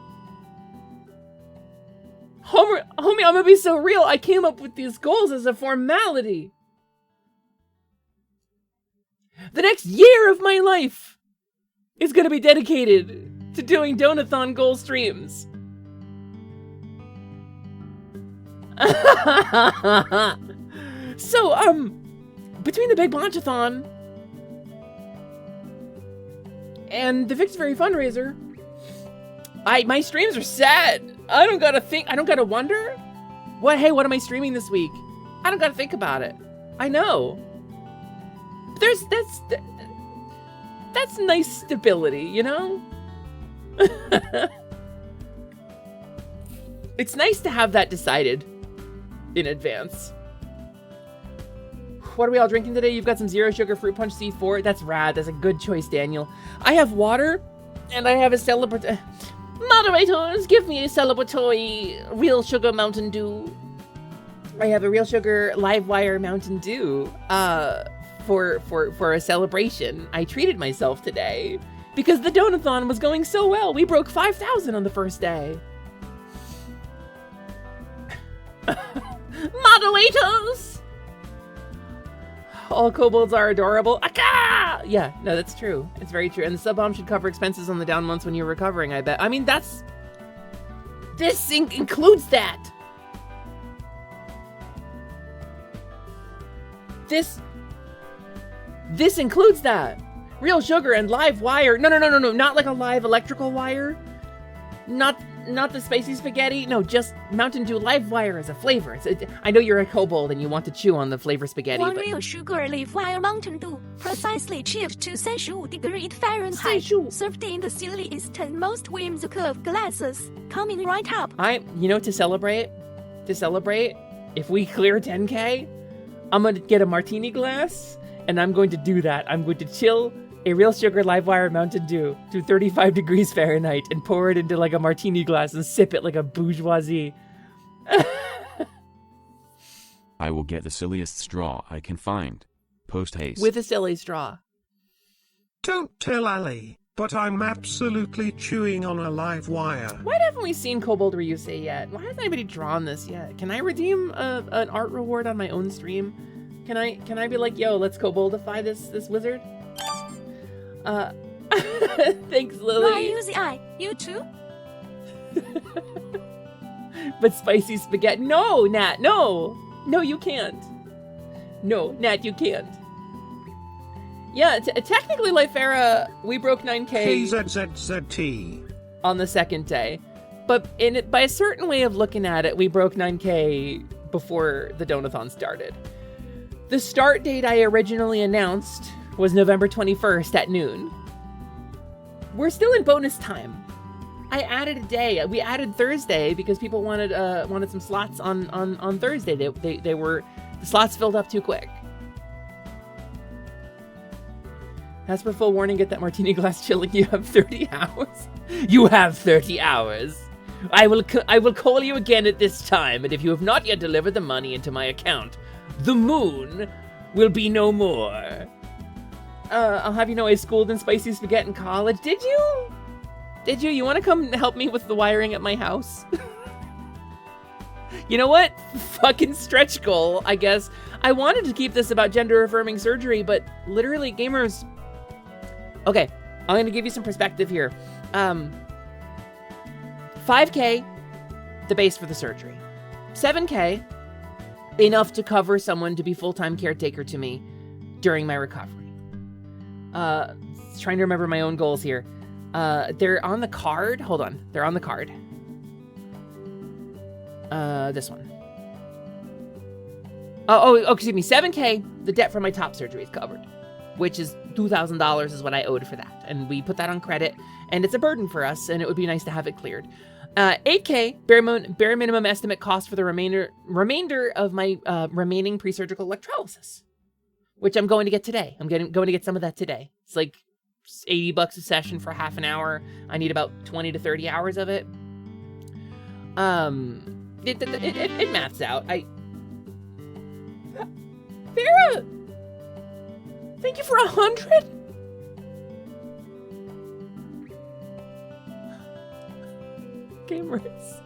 Homie, I'm gonna be so real. I came up with these goals as a formality. The next year of my life is gonna be dedicated to doing Donathon goal streams. So, between the Big Bonchathon and the Fix-A-Fairy Fundraiser, my streams are set. I don't gotta think, I don't gotta wonder. Hey, what am I streaming this week? I don't gotta think about it. I know. That's nice stability, you know? It's nice to have that decided in advance. What are we all drinking today? You've got some zero sugar fruit punch C4. That's rad. That's a good choice, Daniel. I have water and I have a celebratory. Moderators, give me a celebratory real sugar Mountain Dew. I have a real sugar live wire Mountain Dew for a celebration. I treated myself today because the Donathon was going so well. We broke 5,000 on the first day. Moderators! All kobolds are adorable. Aka! Yeah, no, that's true. It's very true. And the sub-bomb should cover expenses on the down months when you're recovering, I bet. I mean, this includes that. This includes that. Real sugar and live wire. No. Not like a live electrical wire. Not the spicy spaghetti. No, just Mountain Dew live wire as a flavor. I know you're a kobold and you want to chew on the flavor spaghetti. One but... real sugar live wire Mountain Dew, precisely chilled to 35 degrees Fahrenheit, 35. served in the silliest and most whimsical of glasses, coming right up. To celebrate, if we clear 10K, I'm gonna get a martini glass and I'm going to do that. I'm going to chill a real sugar live wire Mountain Dew to 35 degrees Fahrenheit and pour it into like a martini glass and sip it like a bourgeoisie. I will get the silliest straw I can find. Post haste. With a silly straw. Don't tell Ali, but I'm absolutely chewing on a live wire. Why haven't we seen Kobold Ryusei yet? Why hasn't anybody drawn this yet? Can I redeem an art reward on my own stream? Can I be like, yo, let's koboldify this wizard? Thanks, Lily. Why use the eye? You too? But spicy spaghetti. No, Nat, no. No, you can't. No, Nat, you can't. Yeah, technically, Lyfera, we broke 9K KZZZT on the second day. But by a certain way of looking at it, we broke 9K before the Donathon started. The start date I originally announced was November 21st at noon. We're still in bonus time. I added a day. We added Thursday because people wanted some slots on Thursday. The slots filled up too quick. As per full warning, get that martini glass chilling. You have 30 hours. You have 30 hours. I will call you again at this time, and if you have not yet delivered the money into my account, the moon will be no more. I'll have you know I schooled in spicy spaghetti in college. Did you? Did you? You want to come help me with the wiring at my house? You know what? Fucking stretch goal, I guess. I wanted to keep this about gender-affirming surgery, but literally, gamers... Okay, I'm going to give you some perspective here. 5K, the base for the surgery. 7K, enough to cover someone to be full-time caretaker to me during my recovery. Trying to remember my own goals here. They're on the card. Hold on. They're on the card. This one. Oh, excuse me. 7K, the debt for my top surgery is covered, which is $2,000 is what I owed for that. And we put that on credit, and it's a burden for us, and it would be nice to have it cleared. 8K, bare minimum estimate cost for the remainder of my remaining pre-surgical electrolysis, which I'm going to get today. I'm going to get some of that today. It's like $80 a session for half an hour. I need about 20 to 30 hours of it. It maths out. Vera, thank you for 100. Gamers.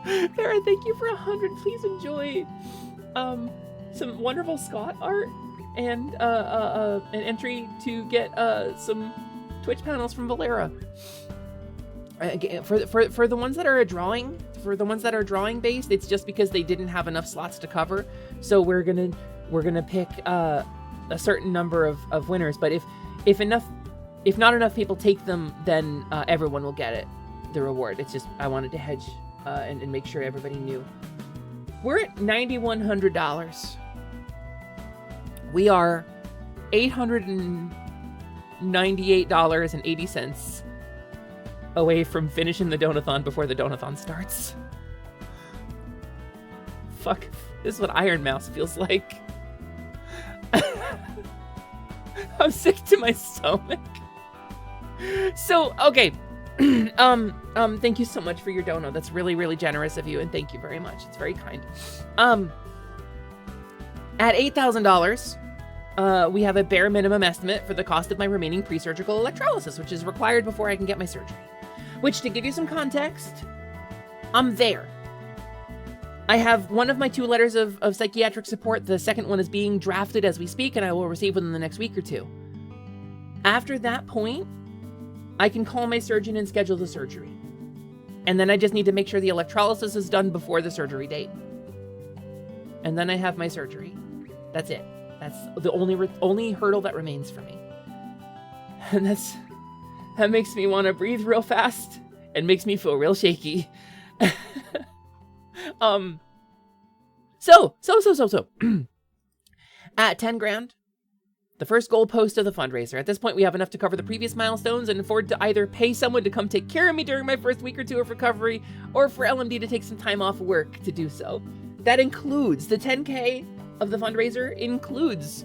Vera, thank you for 100. Please enjoy some wonderful Scott art and an entry to get some Twitch panels from Valera. For the ones that are drawing, based, it's just because they didn't have enough slots to cover. So we're gonna pick a certain number of winners. But if not enough people take them, then everyone will get the reward. It's just I wanted to hedge and make sure everybody knew. We're at $9,100. We are $898.80 away from finishing the donathon before the donathon starts. Fuck, this is what Iron Mouse feels like. I'm sick to my stomach. So, okay. Thank you so much for your dono. That's really, really generous of you, and thank you very much. It's very kind. At $8,000, we have a bare minimum estimate for the cost of my remaining pre-surgical electrolysis, which is required before I can get my surgery. Which, to give you some context, I'm there. I have one of my 2 letters of psychiatric support. The second one is being drafted as we speak, and I will receive within the next week or 2. After that point, I can call my surgeon and schedule the surgery. And then I just need to make sure the electrolysis is done before the surgery date. And then I have my surgery. That's it. That's the only hurdle that remains for me. And that makes me want to breathe real fast and makes me feel real shaky. So. At 10 grand, the first goalpost of the fundraiser. At this point, we have enough to cover the previous milestones and afford to either pay someone to come take care of me during my first week or 2 of recovery, or for LMD to take some time off work to do so. That includes the 10K of the fundraiser, includes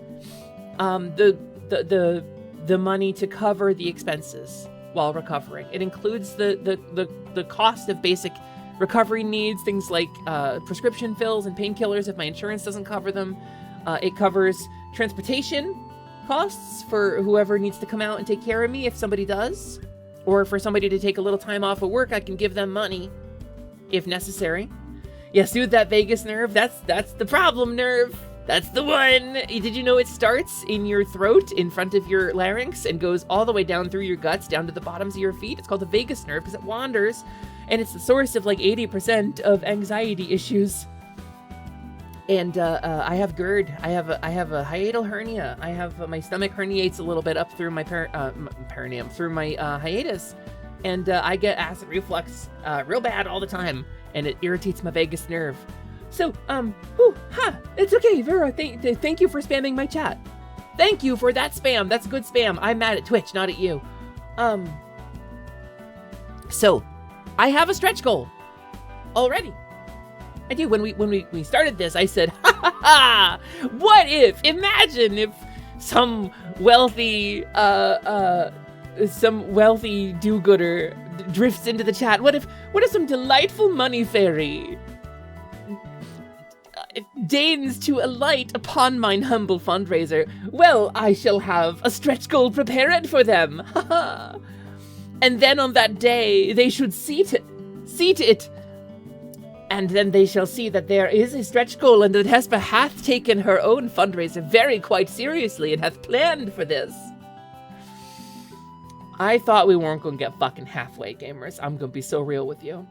the money to cover the expenses while recovering. It includes the cost of basic recovery needs, things like prescription fills and painkillers if my insurance doesn't cover them. It covers transportation costs for whoever needs to come out and take care of me if somebody does, or for somebody to take a little time off of work, I can give them money if necessary. Yeah, soothe that vagus nerve. That's the problem nerve. That's the one. Did you know it starts in your throat in front of your larynx and goes all the way down through your guts down to the bottoms of your feet? It's called the vagus nerve because it wanders, and it's the source of like 80% of anxiety issues. And I have GERD. I have a hiatal hernia. I have my stomach herniates a little bit up through my perineum, through my hiatus, and I get acid reflux real bad all the time, and it irritates my vagus nerve. So it's okay, Vera. Thank you for spamming my chat. Thank you for that spam. That's good spam. I'm mad at Twitch, not at you. So I have a stretch goal already. I do. When we started this, I said, what if, imagine if some wealthy do-gooder drifts into the chat. What if some delightful money fairy deigns to alight upon mine humble fundraiser? Well, I shall have a stretch goal prepared for them. And then on that day, they should seat it. And then they shall see that there is a stretch goal, and that Hesper hath taken her own fundraiser very quite seriously and hath planned for this. I thought we weren't going to get fucking halfway, gamers. I'm going to be so real with you.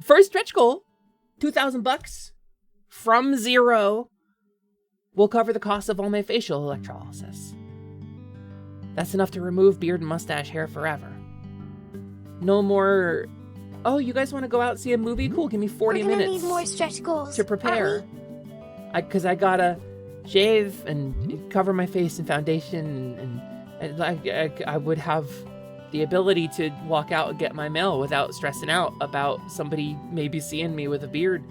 First stretch goal, $2,000 from zero, will cover the cost of all my facial electrolysis. That's enough to remove beard and mustache hair forever. No more, oh, you guys want to go out and see a movie? Cool, give me 40 minutes. We're gonna need more stretch goals to prepare. Because I gotta shave and cover my face in foundation, and I would have the ability to walk out and get my mail without stressing out about somebody maybe seeing me with a beard.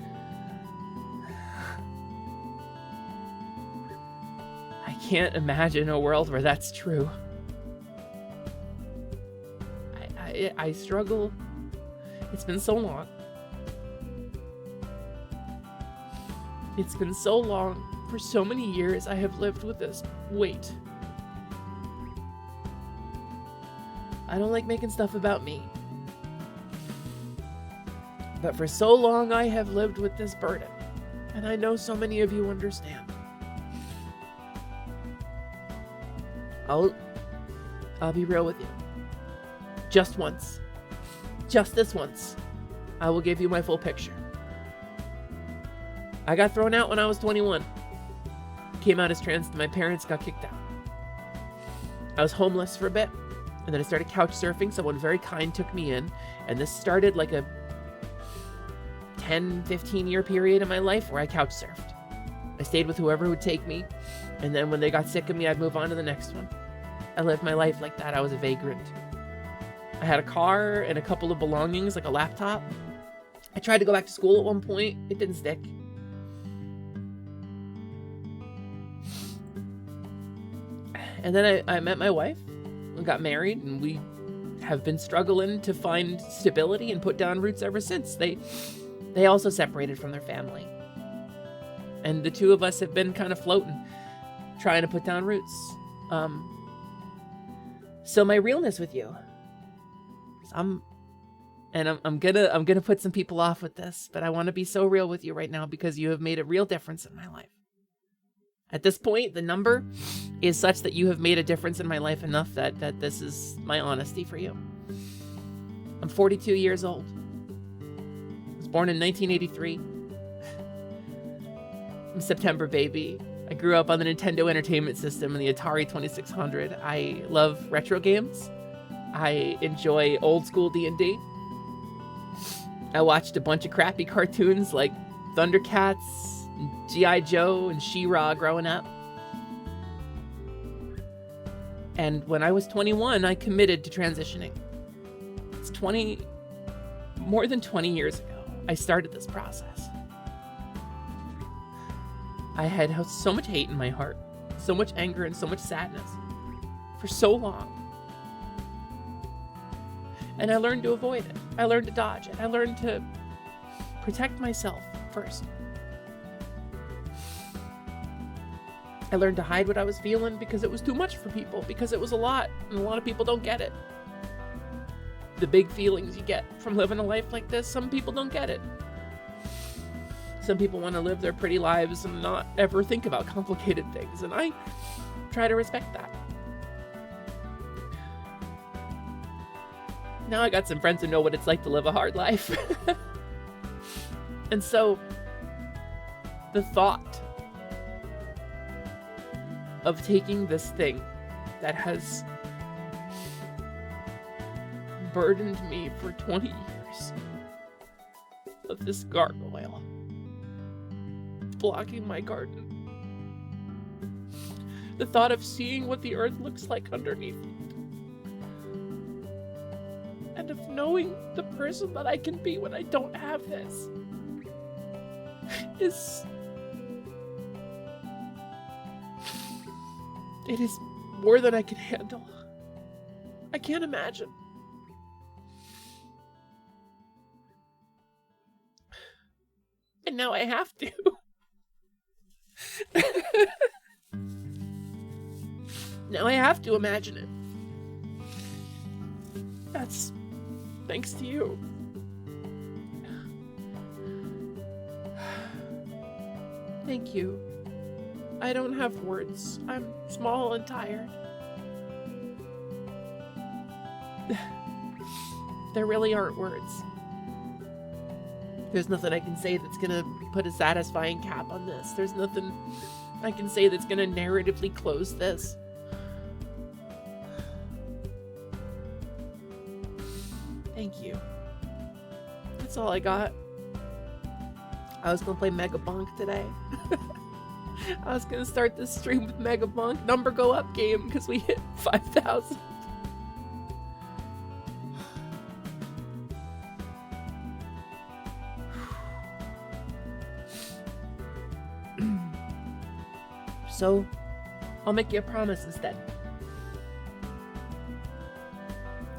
I can't imagine a world where that's true. I struggle. It's been so long. It's been so long. For so many years, I have lived with this weight. I don't like making stuff about me. But for so long, I have lived with this burden. And I know so many of you understand. I'll be real with you. Just once. Just this once. I will give you my full picture. I got thrown out when I was 21. Came out as trans and my parents got kicked out. I was homeless for a bit, and then I started couch surfing. Someone very kind took me in, and this started like a 10, 15-year period in my life where I couch surfed. I stayed with whoever would take me, and then when they got sick of me, I'd move on to the next one. I lived my life like that. I was a vagrant. I had a car and a couple of belongings, like a laptop. I tried to go back to school at one point. It didn't stick. And then I met my wife and got married, and we have been struggling to find stability and put down roots ever since. They also separated from their family. And the two of us have been kind of floating, trying to put down roots. So my realness with you. I'm gonna put some people off with this, but I want to be so real with you right now because you have made a real difference in my life. At this point, the number is such that you have made a difference in my life enough that this is my honesty for you. I'm 42 years old. I was born in 1983. I'm a September baby. I grew up on the Nintendo Entertainment System and the Atari 2600. I love retro games. I enjoy old school D&D. I watched a bunch of crappy cartoons like Thundercats, and G.I. Joe, and She-Ra growing up. And when I was 21, I committed to transitioning. It's more than 20 years ago, I started this process. I had so much hate in my heart, so much anger and so much sadness for so long. And I learned to avoid it. I learned to dodge it. I learned to protect myself first. I learned to hide what I was feeling because it was too much for people, because it was a lot, and a lot of people don't get it. The big feelings you get from living a life like this, some people don't get it. Some people want to live their pretty lives and not ever think about complicated things, and I try to respect that. Now I got some friends who know what it's like to live a hard life. And so, the thought of taking this thing that has burdened me for 20 years of this gargoyle blocking my garden. The thought of seeing what the earth looks like underneath it. And of knowing the person that I can be when I don't have this it is more than I can handle. I can't imagine. And now I have to. Now I have to imagine it. That's thanks to you. Thank you. I don't have words. I'm small and tired. There really aren't words. There's nothing I can say that's gonna put a satisfying cap on this. There's nothing I can say that's gonna narratively close this. Thank you. That's all I got. I was gonna play Mega Bonk today. I was gonna start this stream with Mega Bonk number go up game because we hit 5,000. So, I'll make you a promise instead.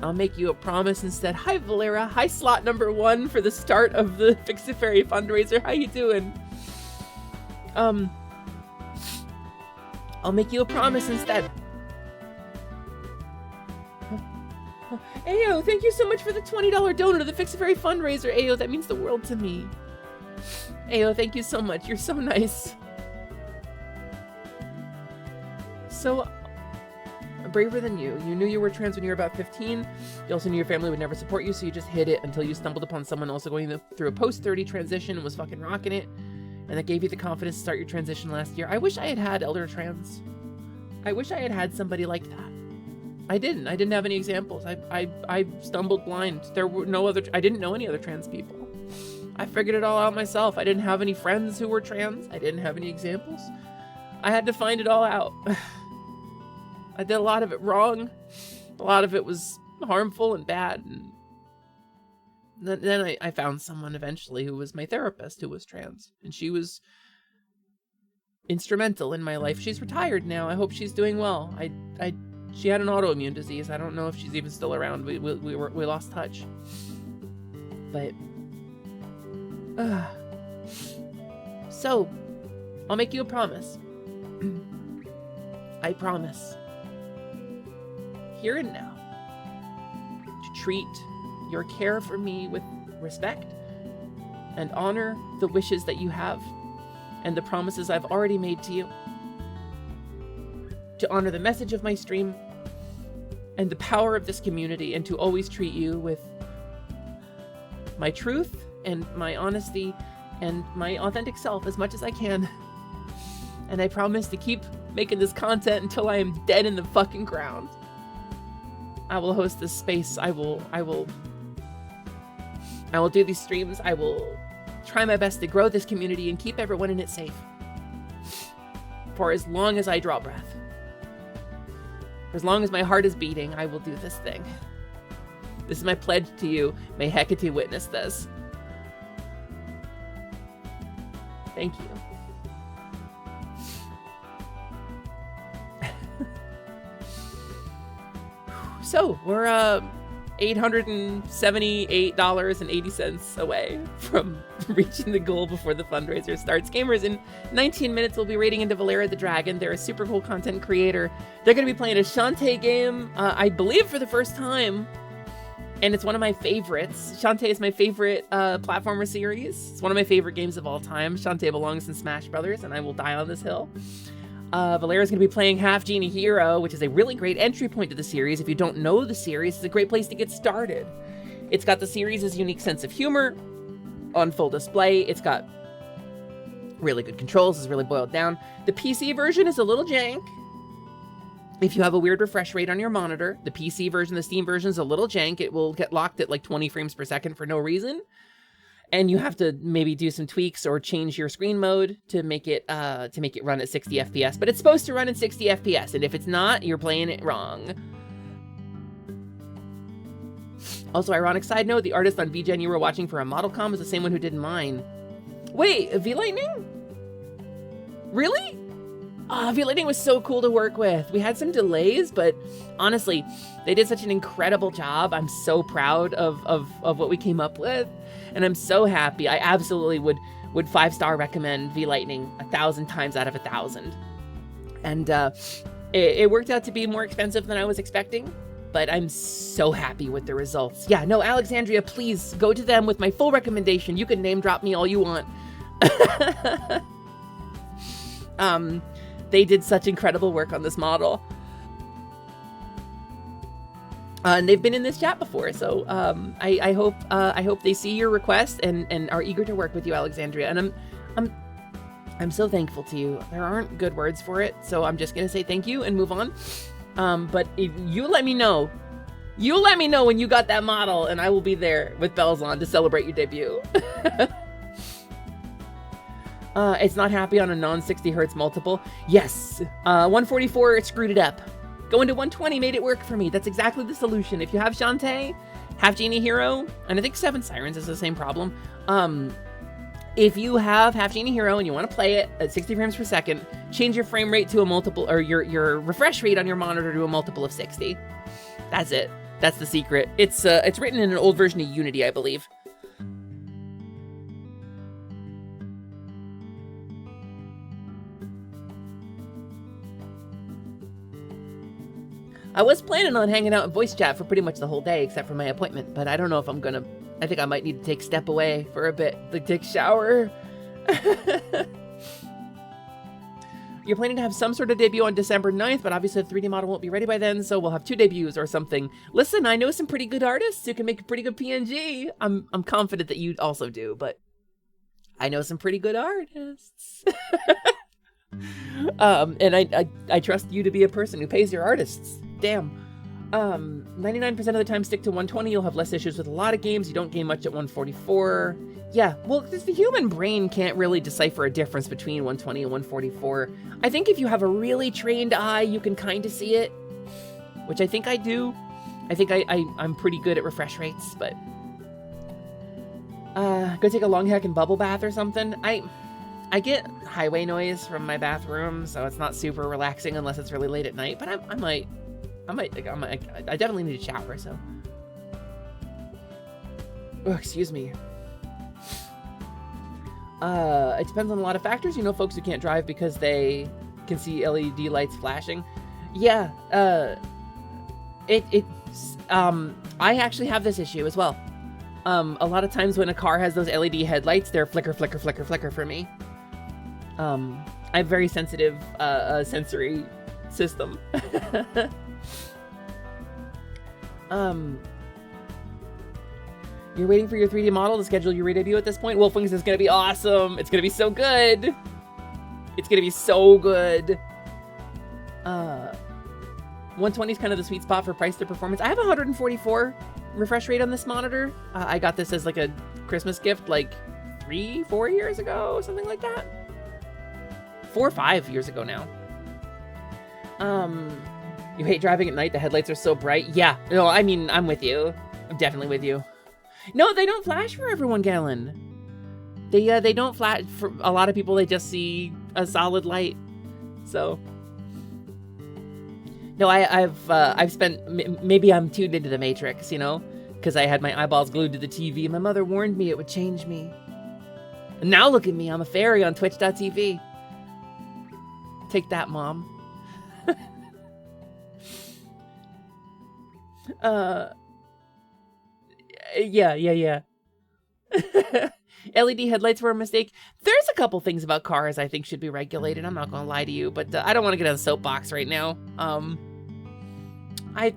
I'll make you a promise instead. Hi, Valera. Hi, slot number 1 for the start of the Fix-A-Fairy Fundraiser. How you doing? I'll make you a promise instead. Ayo, thank you so much for the $20 donor to the Fix-A-Fairy Fundraiser. Ayo, that means the world to me. Ayo, thank you so much. You're so nice. So, braver than you. You knew you were trans when you were about 15. You also knew your family would never support you, so you just hid it until you stumbled upon someone also going through a post-30 transition and was fucking rocking it. And that gave you the confidence to start your transition last year. I wish I had had elder trans. I wish I had had somebody like that. I didn't have any examples. I stumbled blind. There were no other, I didn't know any other trans people. I figured it all out myself. I didn't have any friends who were trans. I didn't have any examples. I had to find it all out. I did a lot of it wrong. A lot of it was harmful and bad. And then I found someone eventually who was my therapist who was trans. And she was instrumental in my life. She's retired now. I hope she's doing well. She had an autoimmune disease. I don't know if she's even still around. We lost touch. But so I'll make you a promise. I promise, here and now, to treat your care for me with respect and honor the wishes that you have and the promises I've already made to you, to honor the message of my stream and the power of this community, and to always treat you with my truth and my honesty and my authentic self as much as I can. And I promise to keep making this content until I am dead in the fucking ground. I will host this space. I will do these streams. I will try my best to grow this community and keep everyone in it safe. For as long as I draw breath. For as long as my heart is beating, I will do this thing. This is my pledge to you. May Hecate witness this. Thank you. So, we're $878.80 away from reaching the goal before the fundraiser starts. Gamers, in 19 minutes, we'll be raiding into Valera the Dragon. They're a super cool content creator. They're going to be playing a Shantae game, I believe for the first time, and it's one of my favorites. Shantae is my favorite platformer series. It's one of my favorite games of all time. Shantae belongs in Smash Brothers, and I will die on this hill. Valera's going to be playing Half Genie Hero, which is a really great entry point to the series. If you don't know the series, it's a great place to get started. It's got the series' unique sense of humor on full display. It's got really good controls. It's really boiled down. The PC version is a little jank. If you have a weird refresh rate on your monitor, the PC version, the Steam version is a little jank. It will get locked at like 20 frames per second for no reason. And you have to maybe do some tweaks or change your screen mode to make it run at 60 FPS. But it's supposed to run in 60 FPS, and if it's not, you're playing it wrong. Also, ironic side note, the artist on VGen you were watching for a model com is the same one who did mine. Wait, V-Lightning? Really? V-Lighting was so cool to work with. We had some delays, but honestly, they did such an incredible job. I'm so proud of what we came up with, and I'm so happy. I absolutely would 5-star recommend V-Lighting 1,000 times out of 1,000. And it worked out to be more expensive than I was expecting, but I'm so happy with the results. Yeah, no, Alexandria, please go to them with my full recommendation. You can name drop me all you want. They did such incredible work on this model. And they've been in this chat before, so I hope they see your request and are eager to work with you, Alexandria. And I'm so thankful to you. There aren't good words for it, so I'm just gonna say thank you and move on. But if you let me know when you got that model, and I will be there with bells on to celebrate your debut. It's not happy on a non-60 hertz multiple. Yes, 144 it screwed it up. Going to 120 made it work for me. That's exactly the solution. If you have Shantae, Half Genie Hero, and I think 7 Sirens is the same problem. If you have Half Genie Hero and you want to play it at 60 frames per second, change your frame rate to a multiple, or your refresh rate on your monitor to a multiple of 60. That's it. That's the secret. It's written in an old version of Unity, I believe. I was planning on hanging out in voice chat for pretty much the whole day, except for my appointment, but I don't know if I'm gonna. I think I might need to take a step away for a bit, like take a shower. You're planning to have some sort of debut on December 9th, but obviously the 3D model won't be ready by then, so we'll have 2 debuts or something. Listen, I know some pretty good artists who can make a pretty good PNG. I'm confident that you also do, but I know some pretty good artists. And I trust you to be a person who pays your artists. Damn. 99% of the time stick to 120. You'll have less issues with a lot of games. You don't gain much at 144. Yeah, well, because the human brain can't really decipher a difference between 120 and 144. I think if you have a really trained eye, you can kind of see it, which I think I do. I think I'm pretty good at refresh rates, but go take a long heck and bubble bath or something. I get highway noise from my bathroom, so it's not super relaxing unless it's really late at night, but I definitely need a shower, so. Oh, excuse me. It depends on a lot of factors. You know, folks who can't drive because they can see LED lights flashing. Yeah, I actually have this issue as well. A lot of times when a car has those LED headlights, they're flicker, flicker, flicker, flicker for me. I have very sensitive, sensory system. You're waiting for your 3D model to schedule your debut at this point? Wolfwings is gonna be awesome. It's gonna be so good. It's gonna be so good. 120 is kind of the sweet spot for price to performance. I have 144 refresh rate on this monitor. I got this as like a Christmas gift like 3-4 years ago, something like that. 4 or 5 years ago now. You hate driving at night, the headlights are so bright. Yeah, no, I mean, I'm with you. I'm definitely with you. No, they don't flash for everyone, Galen. They don't flash for a lot of people. They just see a solid light. So, no, I've spent, maybe I'm tuned into the Matrix, you know, because I had my eyeballs glued to the TV. My mother warned me it would change me. And now look at me, I'm a fairy on Twitch.tv. Take that, Mom. Yeah. LED headlights were a mistake. There's a couple things about cars I think should be regulated. I'm not gonna lie to you, but I don't want to get on a soapbox right now. I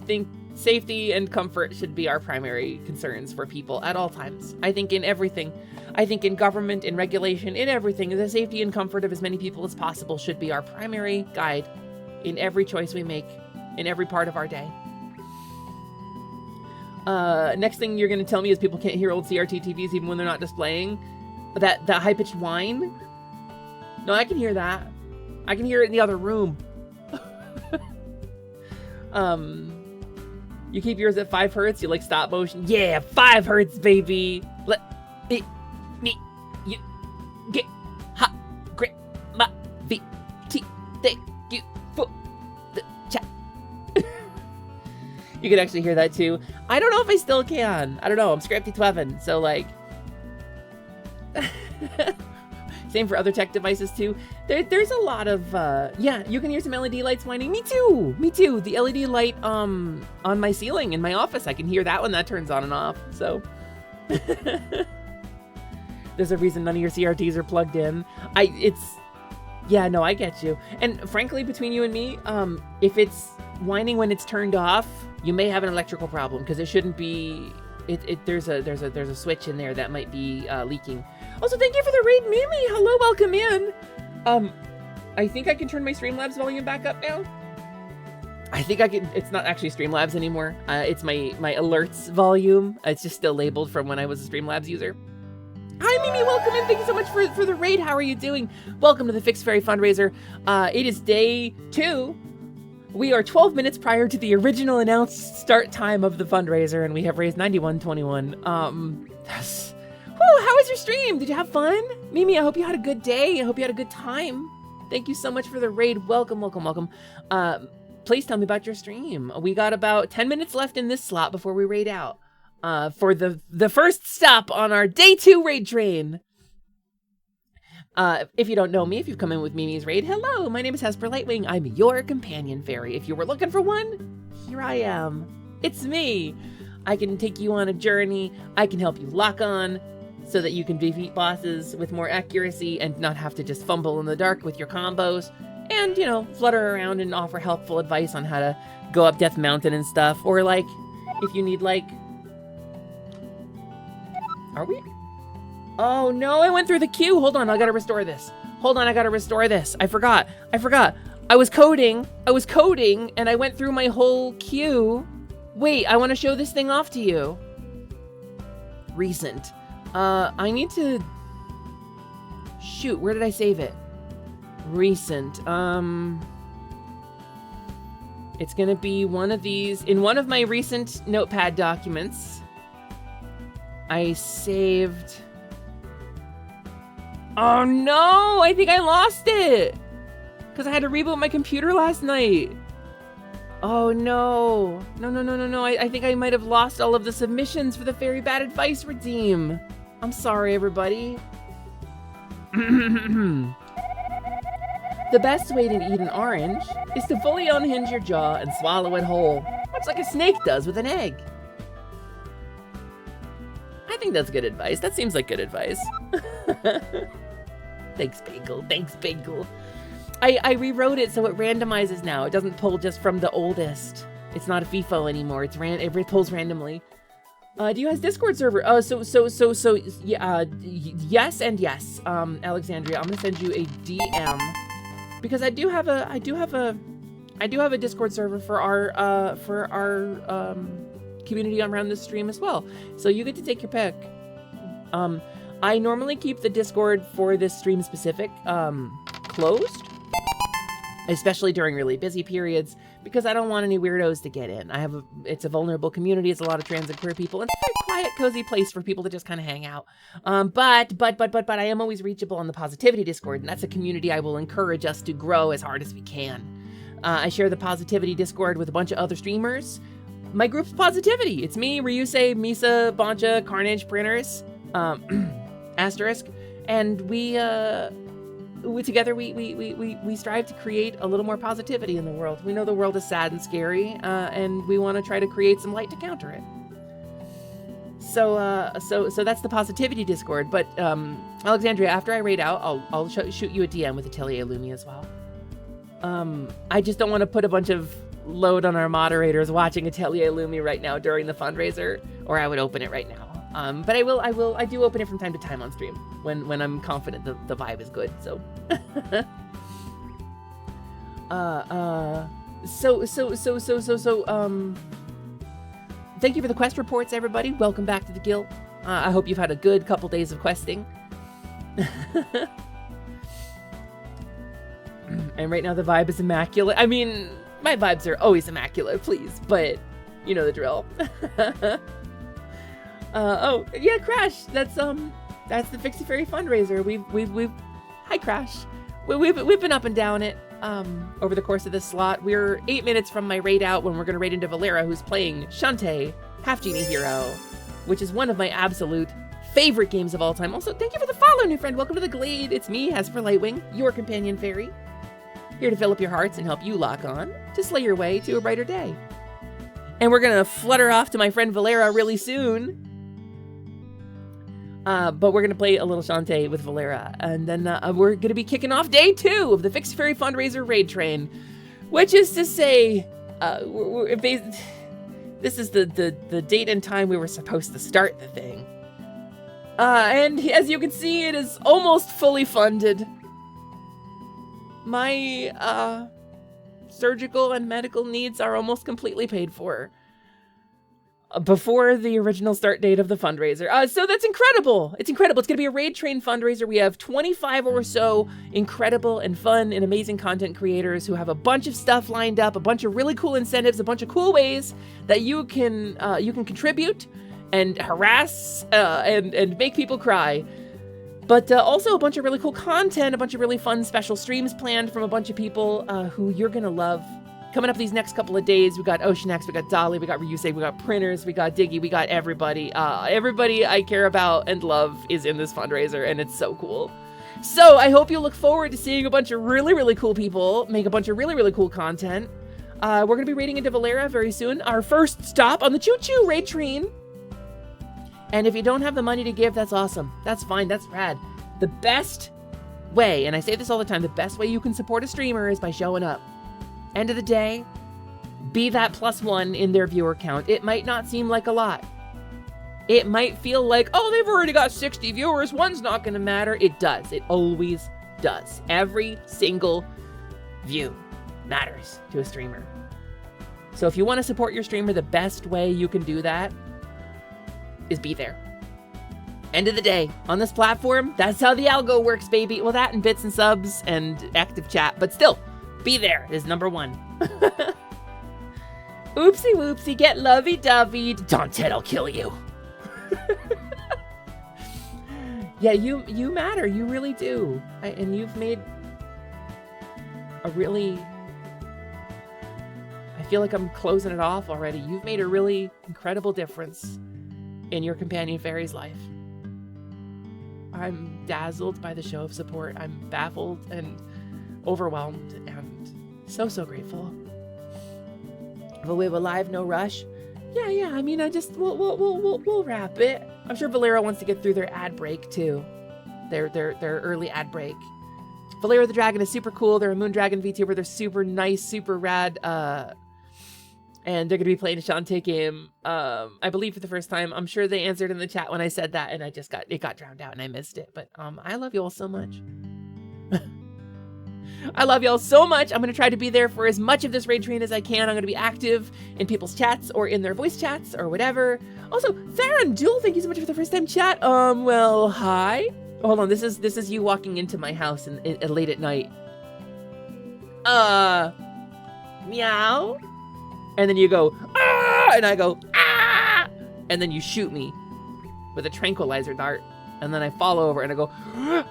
think safety and comfort should be our primary concerns for people at all times. I think in everything. I think in government, in regulation, in everything, the safety and comfort of as many people as possible should be our primary guide in every choice we make, in every part of our day. Next thing you're going to tell me is people can't hear old CRT TVs even when they're not displaying. That high-pitched whine? No, I can hear that. I can hear it in the other room. You keep yours at 5 hertz? You like stop motion? Yeah, 5 hertz, baby! Let me, you, get, ha, grit, ma, v, t, can actually hear that too. I don't know if I still can. I don't know. I'm scrappy 12, so like. Same for other tech devices too. There's a lot of yeah, you can hear some LED lights whining. Me too. The LED light on my ceiling in my office, I can hear that when that turns on and off. So there's a reason none of your CRTs are plugged in. Yeah, no, I get you. And frankly, between you and me, if it's whining when it's turned off, you may have an electrical problem because it shouldn't be. There's a switch in there that might be leaking. Also, thank you for the raid, Mimi. Hello, welcome in. I think I can turn my Streamlabs volume back up now. I think I can. It's not actually Streamlabs anymore. It's my alerts volume. It's just still labeled from when I was a Streamlabs user. Hi, Mimi. Welcome in. Thank you so much for the raid. How are you doing? Welcome to the Fix-A-Fairy Fundraiser. It is day 2. We are 12 minutes prior to the original announced start time of the fundraiser, and we have raised 91.21. How was your stream? Did you have fun? Mimi, I hope you had a good day. I hope you had a good time. Thank you so much for the raid. Welcome. Please tell me about your stream. We got about 10 minutes left in this slot before we raid out. For the first stop on our day 2 raid train. If you don't know me, if you've come in with Mimi's raid, hello, my name is Hesper Lightwing. I'm your companion fairy. If you were looking for one, here I am. It's me. I can take you on a journey. I can help you lock on so that you can defeat bosses with more accuracy and not have to just fumble in the dark with your combos. And, you know, flutter around and offer helpful advice on how to go up Death Mountain and stuff. Or, like, if you need, like... Are we? Oh, no, I went through the queue. Hold on, I gotta restore this. I forgot. I was coding, and I went through my whole queue. Wait, I want to show this thing off to you. Recent. I need to... Shoot, where did I save it? Recent. It's gonna be one of these. In one of my recent notepad documents, I saved... Oh no! I think I lost it! Because I had to reboot my computer last night. Oh no. No. I think I might have lost all of the submissions for the Fairy Bad Advice Redeem. I'm sorry, everybody. The best way to eat an orange is to fully unhinge your jaw and swallow it whole, much like a snake does with an egg. I think that's good advice. That seems like good advice. Thanks, Bagel. I rewrote it so it randomizes now. It doesn't pull just from the oldest. It's not a FIFO anymore. It pulls randomly. Do you have Discord server? Oh, yeah, yes and yes. Alexandria, I'm gonna send you a DM because I do have a Discord server for our community around this stream as well. So you get to take your pick. I normally keep the Discord for this stream specific closed, especially during really busy periods, because I don't want any weirdos to get in. It's a vulnerable community. It's a lot of trans and queer people. And it's a very quiet, cozy place for people to just kind of hang out. But I am always reachable on the Positivity Discord, and that's a community I will encourage us to grow as hard as we can. I share the Positivity Discord with a bunch of other streamers. My group's Positivity. It's me, Ryusei, Misa, Boncha, Carnage, Printers, Asterisk, and we together we strive to create a little more positivity in the world. We know the world is sad and scary, and we want to try to create some light to counter it. So that's the Positivity Discord. But Alexandria, after I raid out, I'll shoot you a DM with Atelier Lumi as well. I just don't want to put a bunch of load on our moderators watching Atelier Lumi right now during the fundraiser, or I would open it right now. But I do open it from time to time on stream when I'm confident the vibe is good. So, thank you for the quest reports, everybody. Welcome back to the guild. I hope you've had a good couple days of questing. And right now the vibe is immaculate. I mean, my vibes are always immaculate, please, but you know the drill. Oh yeah, Crash. That's the Fix-A-Fairy fundraiser. We've hi Crash. We've been up and down it. over the course of this slot. We're 8 minutes from my raid out when we're going to raid into Valera, who's playing Shantae, Half Genie Hero, which is one of my absolute favorite games of all time. Also, thank you for the follow, new friend. Welcome to the Glade. It's me, Hesper Lightwing, your companion fairy, here to fill up your hearts and help you lock on to slay your way to a brighter day. And we're going to flutter off to my friend Valera really soon. But we're going to play a little Shantae with Valera. And then we're going to be kicking off day 2 of the Fix-A-Fairy Fundraiser Raid Train. Which is to say, this is the date and time we were supposed to start the thing. And as you can see, it is almost fully funded. My surgical and medical needs are almost completely paid for before the original start date of the fundraiser. So that's incredible. It's incredible. It's going to be a raid train fundraiser. We have 25 or so incredible and fun and amazing content creators who have a bunch of stuff lined up, a bunch of really cool incentives, a bunch of cool ways that you can contribute and harass and make people cry. But also a bunch of really cool content, a bunch of really fun special streams planned from a bunch of people who you're going to love. Coming up these next couple of days, we got OceanX, we got Dolly, we got Ryusei, we got Printers, we got Diggy, we got everybody. Everybody I care about and love is in this fundraiser, and it's so cool. So I hope you look forward to seeing a bunch of really, really cool people make a bunch of really, really cool content. We're going to be raiding into Valera very soon. Our first stop on the Choo Choo Raid Train. And if you don't have the money to give, that's awesome. That's fine. That's rad. The best way, and I say this all the time, the best way you can support a streamer is by showing up. End of the day, be that +1 in their viewer count. It might not seem like a lot. It might feel like, oh, they've already got 60 viewers. One's not going to matter. It does. It always does. Every single view matters to a streamer. So if you want to support your streamer, the best way you can do that is be there. End of the day, on this platform, that's how the algo works, baby. Well, that and bits and subs and active chat, but still, be there is number 1. Oopsie whoopsie, get lovey-dovey. Daunted, I'll kill you. Yeah, you matter. You really do. And you've made a really... I feel like I'm closing it off already. You've made a really incredible difference in your companion fairy's life. I'm dazzled by the show of support. I'm baffled and overwhelmed and so grateful. But we have a live, no rush. Yeah. I mean, we'll wrap it. I'm sure Valera wants to get through their ad break too. Their early ad break. Valera the Dragon is super cool. They're a Moon Dragon VTuber. They're super nice, super rad. And they're going to be playing a Shantae game, I believe, for the first time. I'm sure they answered in the chat when I said that, and it got drowned out, and I missed it. But I love you all so much. I love y'all so much. I'm going to try to be there for as much of this raid train as I can. I'm going to be active in people's chats or in their voice chats or whatever. Also, Farron Jewel, thank you so much for the first time chat. Well, hi. Hold on, this is you walking into my house late at night. Meow. And then you go, ah, and I go, ah, and then you shoot me with a tranquilizer dart, and then I fall over and I go, ah,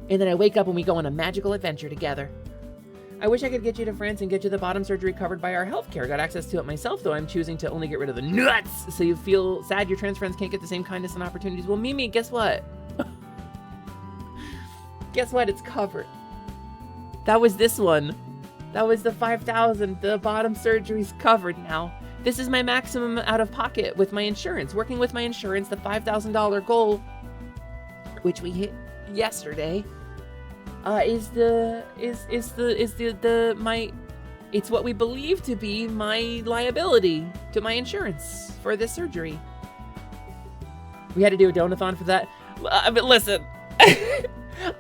and then I wake up and we go on a magical adventure together. I wish I could get you to France and get you the bottom surgery covered by our healthcare. Got access to it myself, though I'm choosing to only get rid of the nuts, so you feel sad your trans friends can't get the same kindness and opportunities. Well, Mimi, guess what? Guess what? It's covered. That was this one. That was the 5,000. The bottom surgery's covered now. This is my maximum out of pocket with my insurance. Working with my insurance, the $5,000 goal, which we hit yesterday, it's what we believe to be my liability to my insurance for this surgery. We had to do a donathon for that. But listen,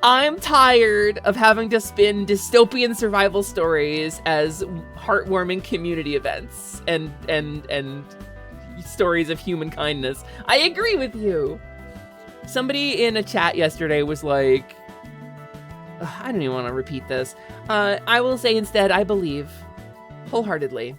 I'm tired of having to spin dystopian survival stories as heartwarming community events and stories of human kindness. I agree with you. Somebody in a chat yesterday was like, I don't even want to repeat this. I will say instead, I believe wholeheartedly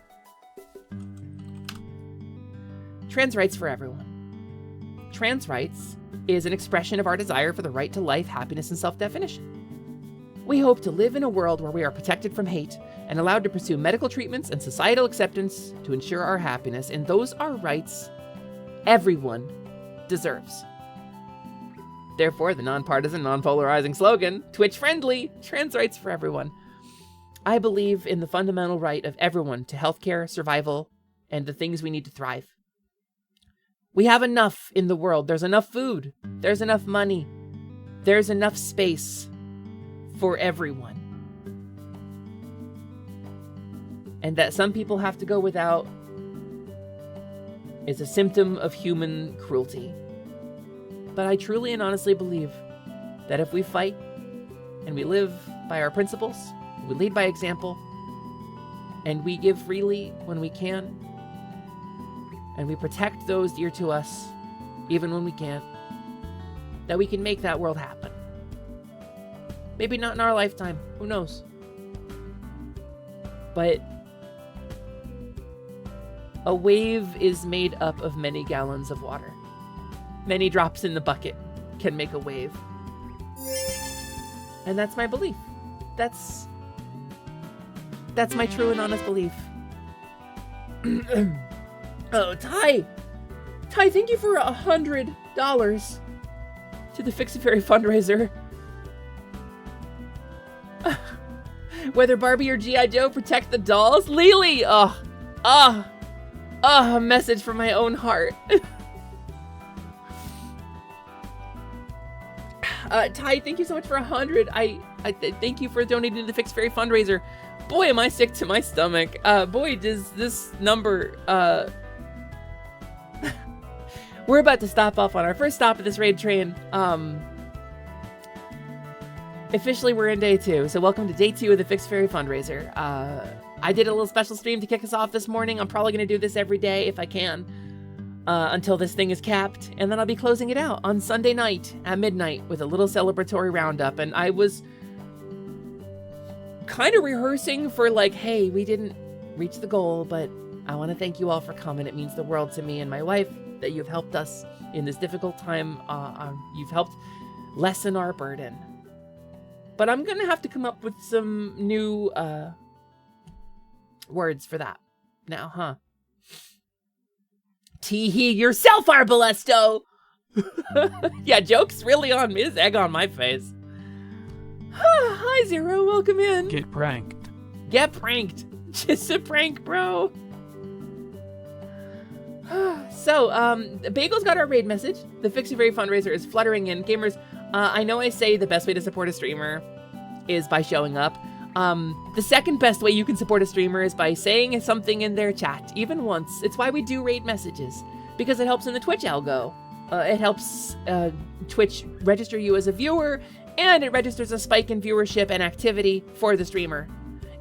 trans rights for everyone. Trans rights is an expression of our desire for the right to life, happiness, and self-definition. We hope to live in a world where we are protected from hate and allowed to pursue medical treatments and societal acceptance to ensure our happiness, and those are rights everyone deserves. Therefore, the nonpartisan, non-polarizing slogan, Twitch-friendly, trans rights for everyone. I believe in the fundamental right of everyone to healthcare, survival, and the things we need to thrive. We have enough in the world. There's enough food. There's enough money. There's enough space for everyone. And that some people have to go without is a symptom of human cruelty. But I truly and honestly believe that if we fight and we live by our principles, we lead by example, and we give freely when we can, and we protect those dear to us, even when we can't, that we can make that world happen. Maybe not in our lifetime, who knows? But a wave is made up of many gallons of water. Many drops in the bucket can make a wave. And that's my belief. That's my true and honest belief. Oh, Ty, thank you for $100 to the Fix-A-Fairy Fundraiser. Whether Barbie or G.I. Joe, protect the dolls. Lily! A message from my own heart. Ty, thank you so much for 100. I thank you for donating to the Fix-A-Fairy Fundraiser. Boy, am I sick to my stomach. Boy, does this number, we're about to stop off on our first stop of this raid train. Officially, we're in day 2, so welcome to day 2 of the Fix-A-Fairy Fundraiser. I did a little special stream to kick us off this morning. I'm probably going to do this every day if I can, until this thing is capped, and then I'll be closing it out on Sunday night at midnight with a little celebratory roundup. And I was kind of rehearsing for like, hey, we didn't reach the goal, but I want to thank you all for coming. It means the world to me and my wife that you've helped us in this difficult time. You've helped lessen our burden. But I'm going to have to come up with some new words for that now, huh? Tee-hee yourself, Arbalesto! Yeah, joke's really on me. There's egg on my face. Hi, Zero. Welcome in. Get pranked. Get pranked. Just a prank, bro. So, Bagel's got our raid message. The Fix-A-Fairy Fundraiser is fluttering in. Gamers, I know I say the best way to support a streamer is by showing up. The second best way you can support a streamer is by saying something in their chat, even once. It's why we do raid messages, because it helps in the Twitch algo. It helps Twitch register you as a viewer, and it registers a spike in viewership and activity for the streamer.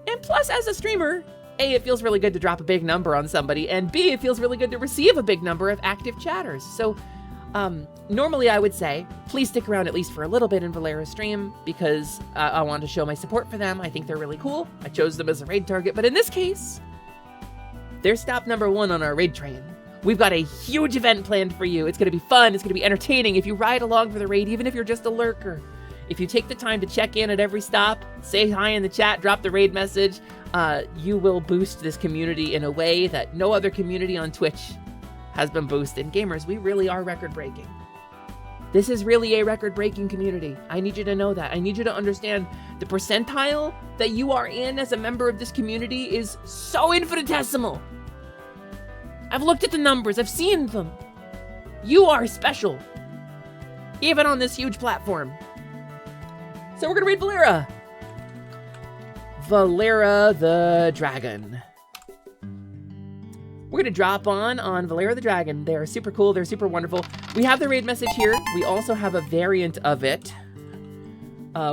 And plus, as a streamer, A, it feels really good to drop a big number on somebody, and B, it feels really good to receive a big number of active chatters. So, normally I would say, please stick around at least for a little bit in Valera's stream, because I want to show my support for them. I think they're really cool. I chose them as a raid target, but in this case, they're stop number 1 on our raid train. We've got a huge event planned for you. It's going to be fun. It's going to be entertaining. If you ride along for the raid, even if you're just a lurker, if you take the time to check in at every stop, say hi in the chat, drop the raid message, you will boost this community in a way that no other community on Twitch has been boosted. Gamers, we really are record-breaking. This is really a record-breaking community. I need you to know that. I need you to understand the percentile that you are in as a member of this community is so infinitesimal. I've looked at the numbers. I've seen them. You are special, even on this huge platform. So we're gonna read Valera. Valera the Dragon. We're gonna drop on Valera the Dragon. They're super cool, they're super wonderful. We have the raid message here. We also have a variant of it,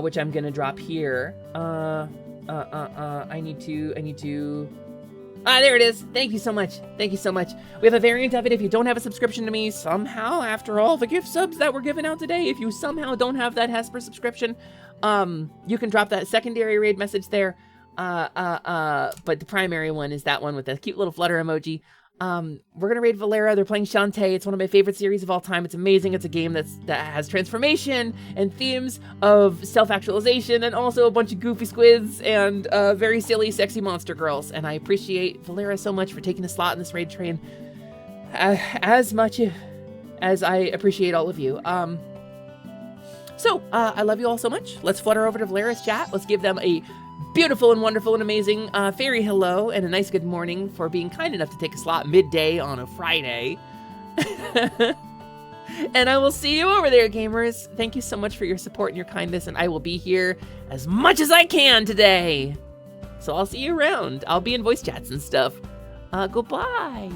which I'm gonna drop here. I need to, there it is. Thank you so much. Thank you so much. We have a variant of it. If you don't have a subscription to me, somehow, after all the gift subs that were given out today, if you somehow don't have that Hesper subscription, you can drop that secondary raid message there. But the primary one is that one with the cute little flutter emoji. We're gonna raid Valera. They're playing Shantae. It's one of my favorite series of all time. It's amazing. It's a game that has transformation and themes of self-actualization and also a bunch of goofy squids and very silly, sexy monster girls. And I appreciate Valera so much for taking a slot in this raid train, as much as I appreciate all of you. So I love you all so much. Let's flutter over to Valera's chat. Let's give them a beautiful and wonderful and amazing fairy hello and a nice good morning for being kind enough to take a slot midday on a Friday. And I will see you over there, gamers. Thank you so much for your support and your kindness, and I will be here as much as I can today. So I'll see you around. I'll be in voice chats and stuff. Goodbye.